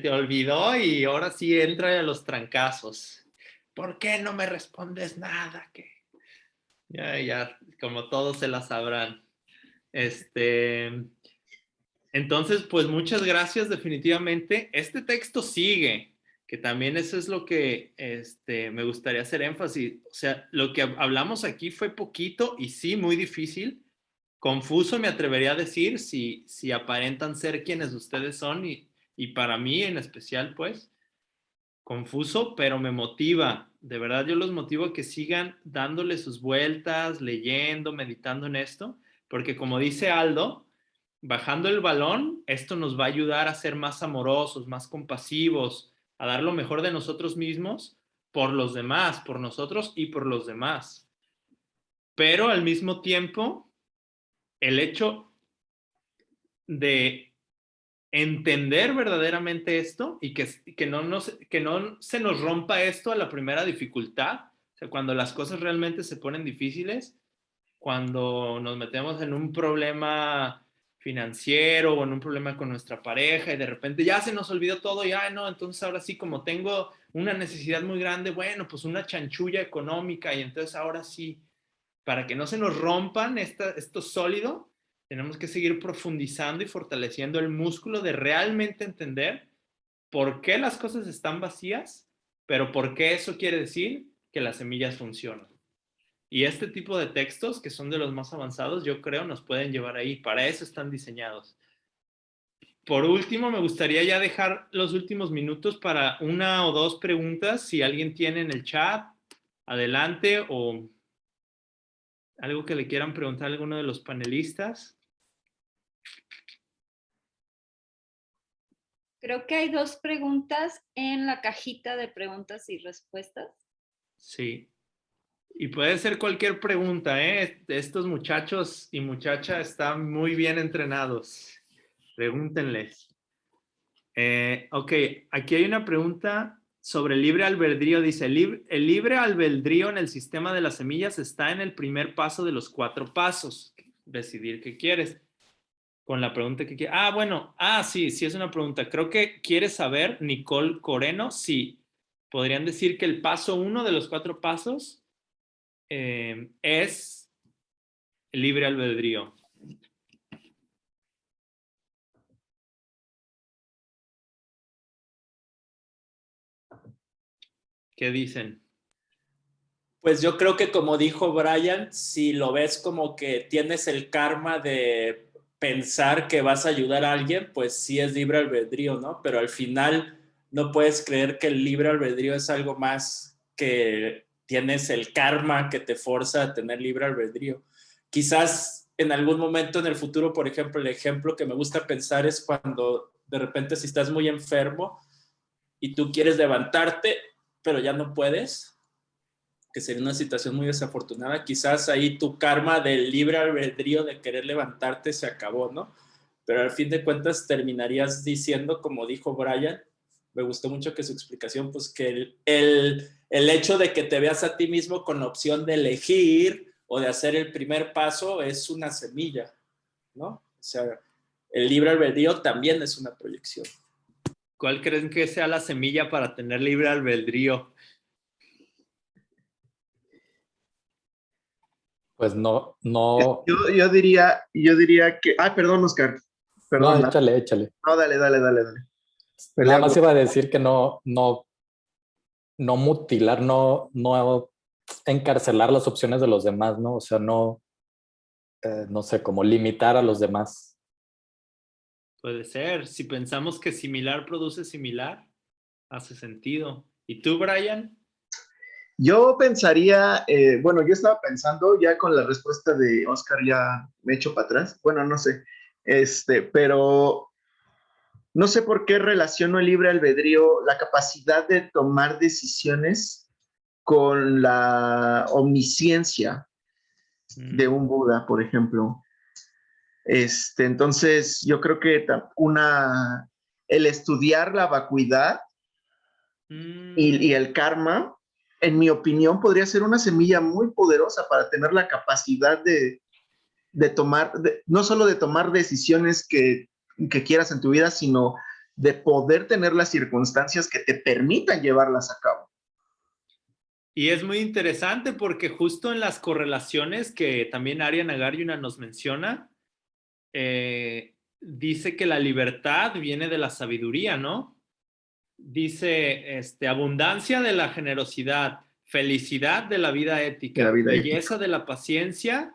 olvidó y ahora sí entra a los trancazos. ¿Por qué no me respondes nada? Ya, como todos se la sabrán. Entonces, pues muchas gracias definitivamente. Este texto sigue, que también eso es lo que me gustaría hacer énfasis. O sea, lo que hablamos aquí fue poquito y sí, muy difícil. Confuso me atrevería a decir si aparentan ser quienes ustedes son y para mí en especial, pues, confuso, pero me motiva. De verdad, yo los motivo a que sigan dándole sus vueltas, leyendo, meditando en esto, porque como dice Aldo, bajando el balón, esto nos va a ayudar a ser más amorosos, más compasivos, a dar lo mejor de nosotros mismos por los demás, por nosotros y por los demás. Pero al mismo tiempo, el hecho de entender verdaderamente esto y que no se nos rompa esto a la primera dificultad, o sea, cuando las cosas realmente se ponen difíciles, cuando nos metemos en un problema financiero o en un problema con nuestra pareja y de repente ya se nos olvidó todo y, ay, no, entonces ahora sí, como tengo una necesidad muy grande, bueno, pues una chanchulla económica y entonces ahora sí, para que no se nos rompan esto sólido, tenemos que seguir profundizando y fortaleciendo el músculo de realmente entender por qué las cosas están vacías, pero por qué eso quiere decir que las semillas funcionan. Y este tipo de textos, que son de los más avanzados, yo creo nos pueden llevar ahí. Para eso están diseñados. Por último, me gustaría ya dejar los últimos minutos para una o dos preguntas. Si alguien tiene en el chat, adelante, o algo que le quieran preguntar a alguno de los panelistas.
Creo que hay 2 preguntas en la cajita de preguntas y respuestas.
Sí. Y puede ser cualquier pregunta, ¿eh? Estos muchachos y muchachas están muy bien entrenados. Pregúntenles. Ok, aquí hay una pregunta sobre el libre albedrío. Dice, el libre albedrío en el sistema de las semillas está en el primer paso de los 4 pasos. Decidir qué quieres. Con la pregunta que quieres. Bueno. Sí es una pregunta. Creo que quiere saber, Nicole Coreno, si podrían decir que el paso 1 de los 4 pasos es el libre albedrío. ¿Qué dicen?
Pues yo creo que como dijo Brian, si lo ves como que tienes el karma de pensar que vas a ayudar a alguien, pues sí es libre albedrío, ¿no? Pero al final no puedes creer que el libre albedrío es algo más que tienes el karma que te forza a tener libre albedrío. Quizás en algún momento en el futuro, por ejemplo, el ejemplo que me gusta pensar es cuando de repente si estás muy enfermo y tú quieres levantarte, pero ya no puedes, que sería una situación muy desafortunada, quizás ahí tu karma del libre albedrío de querer levantarte se acabó, ¿no? Pero al fin de cuentas terminarías diciendo, como dijo Brian, me gustó mucho que su explicación, pues que el hecho de que te veas a ti mismo con la opción de elegir o de hacer el primer paso es una semilla, ¿no? O sea, el libre albedrío también es una proyección.
¿Cuál creen que sea la semilla para tener libre albedrío?
Pues no.
Yo diría que, perdón, Oscar,
No,
perdón.
échale.
No, dale.
Nada más iba a decir que no mutilar, no encarcelar las opciones de los demás, ¿no? O sea, no sé, como limitar a los demás.
Puede ser. Si pensamos que similar produce similar, hace sentido. ¿Y tú, Brian?
Yo pensaría, bueno, yo estaba pensando ya con la respuesta de Oscar, ya me echo para atrás. Bueno, no sé, pero no sé por qué relaciono el libre albedrío, la capacidad de tomar decisiones con la omnisciencia de un Buda, por ejemplo. Entonces, yo creo que el estudiar la vacuidad y el karma, en mi opinión, podría ser una semilla muy poderosa para tener la capacidad de tomar, no solo de tomar decisiones que quieras en tu vida, sino de poder tener las circunstancias que te permitan llevarlas a cabo.
Y es muy interesante porque justo en las correlaciones que también Arya Nagarjuna nos menciona, dice que la libertad viene de la sabiduría, ¿no? Dice, abundancia de la generosidad, felicidad de la vida ética, belleza de la paciencia,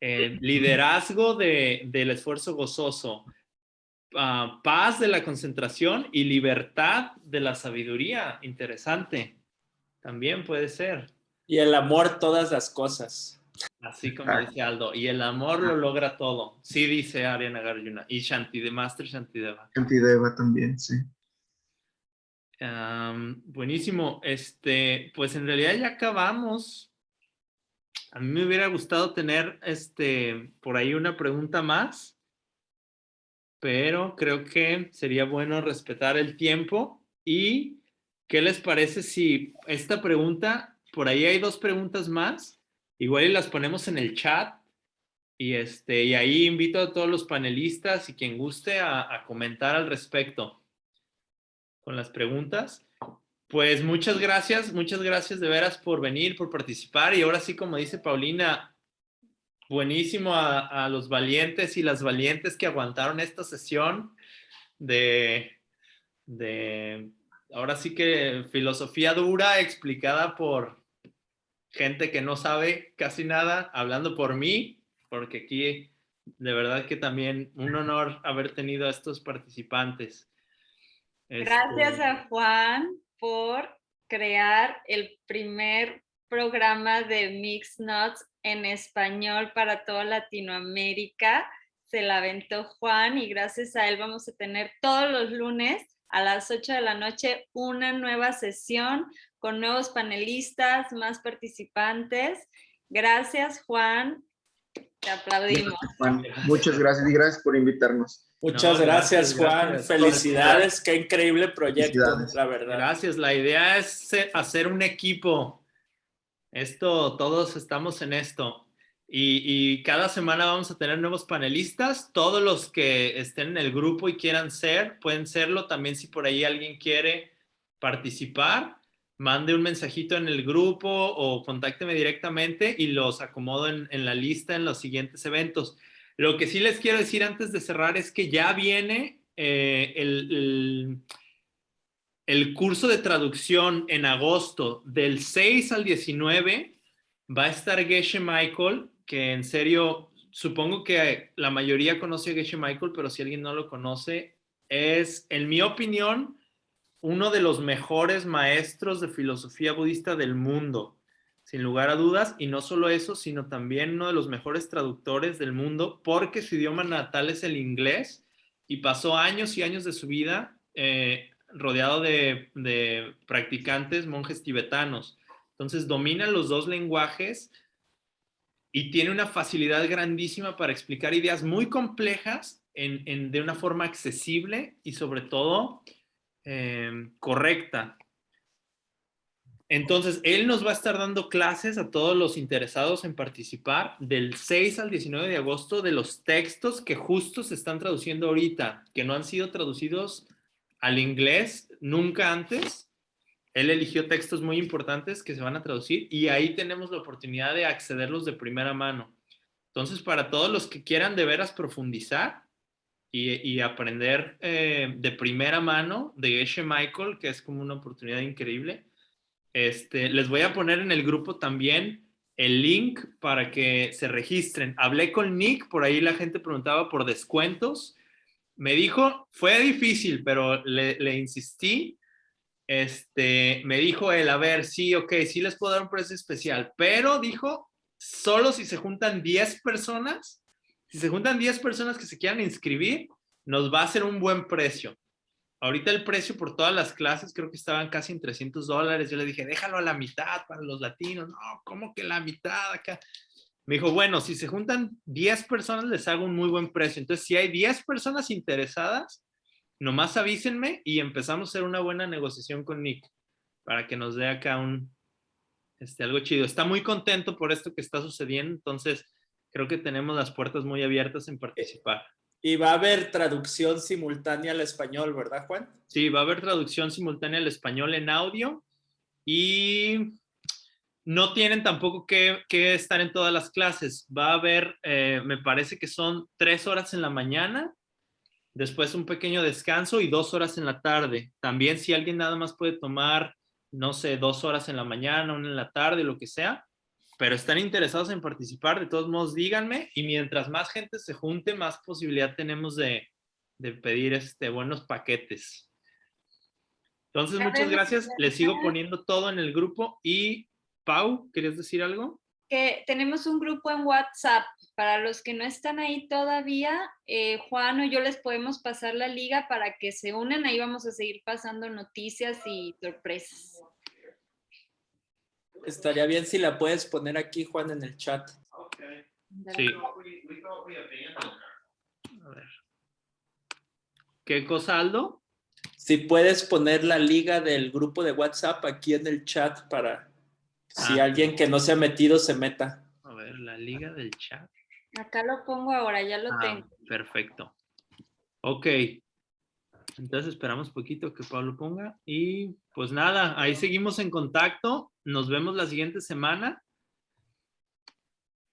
liderazgo del esfuerzo gozoso, paz de la concentración y libertad de la sabiduría. Interesante. También puede ser.
Y el amor, todas las cosas.
Así como dice Aldo. Y el amor lo logra todo. Sí, dice Arya Nagarjuna. Y Master Shantideva.
Shantideva también, sí.
Buenísimo. Pues en realidad ya acabamos. A mí me hubiera gustado tener por ahí una pregunta más, pero creo que sería bueno respetar el tiempo. ¿Y qué les parece si esta pregunta, por ahí hay 2 preguntas más, igual y las ponemos en el chat y ahí invito a todos los panelistas y quien guste a comentar al respecto con las preguntas. Pues muchas gracias de veras por venir, por participar. Y ahora sí, como dice Paulina, buenísimo a los valientes y las valientes que aguantaron esta sesión de ahora sí que filosofía dura explicada por gente que no sabe casi nada, hablando por mí, porque aquí de verdad que también un honor haber tenido a estos participantes.
Gracias a Juan por crear el primer programa de Mixed Nuts en español para toda Latinoamérica. Se la aventó Juan y gracias a él vamos a tener todos los lunes a las 8 de la noche una nueva sesión con nuevos panelistas, más participantes. Gracias, Juan. Te aplaudimos.
Juan, muchas gracias y gracias por invitarnos.
Muchas gracias, Juan.
Gracias.
Felicidades, qué increíble proyecto, la verdad.
Gracias. La idea es hacer un equipo. Todos estamos en esto. Y cada semana vamos a tener nuevos panelistas. Todos los que estén en el grupo y quieran pueden serlo. También si por ahí alguien quiere participar, mande un mensajito en el grupo o contácteme directamente y los acomodo en la lista en los siguientes eventos. Lo que sí les quiero decir antes de cerrar es que ya viene el curso de traducción en agosto. Del 6 al 19 va a estar Geshe Michael, que en serio, supongo que la mayoría conoce a Geshe Michael, pero si alguien no lo conoce, es, en mi opinión, uno de los mejores maestros de filosofía budista del mundo, sin lugar a dudas, y no solo eso, sino también uno de los mejores traductores del mundo, porque su idioma natal es el inglés, y pasó años y años de su vida rodeado de practicantes, monjes tibetanos. Entonces domina los dos lenguajes y tiene una facilidad grandísima para explicar ideas muy complejas de una forma accesible y sobre todo correcta. Entonces, él nos va a estar dando clases a todos los interesados en participar del 6 al 19 de agosto de los textos que justo se están traduciendo ahorita, que no han sido traducidos al inglés nunca antes. Él eligió textos muy importantes que se van a traducir y ahí tenemos la oportunidad de accederlos de primera mano. Entonces, para todos los que quieran de veras profundizar y aprender de primera mano de Geshe Michael, que es como una oportunidad increíble, les voy a poner en el grupo también el link para que se registren. Hablé con Nick, por ahí la gente preguntaba por descuentos. Me dijo, fue difícil, pero le insistí. Me dijo él, a ver, sí, ok, sí les puedo dar un precio especial, pero dijo, solo si se juntan 10 personas, si se juntan 10 personas que se quieran inscribir, nos va a hacer un buen precio. Ahorita el precio por todas las clases creo que estaban casi en $300. Yo le dije, déjalo a la mitad para los latinos. No, ¿cómo que la mitad acá? Me dijo, bueno, si se juntan 10 personas les hago un muy buen precio. Entonces, si hay 10 personas interesadas, nomás avísenme y empezamos a hacer una buena negociación con Nick para que nos dé acá algo chido. Está muy contento por esto que está sucediendo, entonces creo que tenemos las puertas muy abiertas en participar.
Y va a haber traducción simultánea al español, ¿verdad, Juan?
Sí, va a haber traducción simultánea al español en audio y no tienen tampoco que estar en todas las clases. Va a haber, me parece que son 3 horas en la mañana, después un pequeño descanso y 2 horas en la tarde. También si alguien nada más puede tomar, no sé, 2 horas en la mañana, 1 en la tarde, lo que sea, pero están interesados en participar, de todos modos díganme, y mientras más gente se junte, más posibilidad tenemos de pedir buenos paquetes. Entonces, muchas gracias. Les sigo poniendo todo en el grupo. Y Pau, ¿querías decir algo?
Que tenemos un grupo en WhatsApp. Para los que no están ahí todavía, Juan o yo les podemos pasar la liga para que se unan. Ahí vamos a seguir pasando noticias y sorpresas.
Estaría bien si la puedes poner aquí, Juan, en el chat.
Okay. Sí. A ver. ¿Qué cosa, Aldo?
Si puedes poner la liga del grupo de WhatsApp aquí en el chat para si alguien que no se ha metido se meta.
A ver, la liga del chat.
Acá lo pongo ahora, ya lo tengo.
Perfecto. Ok. Entonces esperamos poquito que Pablo ponga. Y pues nada, ahí seguimos en contacto. Nos vemos la siguiente semana.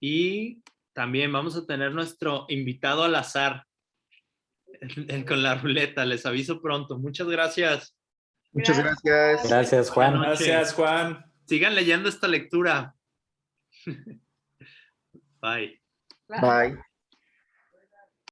Y también vamos a tener nuestro invitado al azar con la ruleta. Les aviso pronto. Muchas gracias.
Muchas gracias.
Gracias, Juan.
Buenas noches.
Gracias, Juan.
Sigan leyendo esta lectura. Bye.
Bye.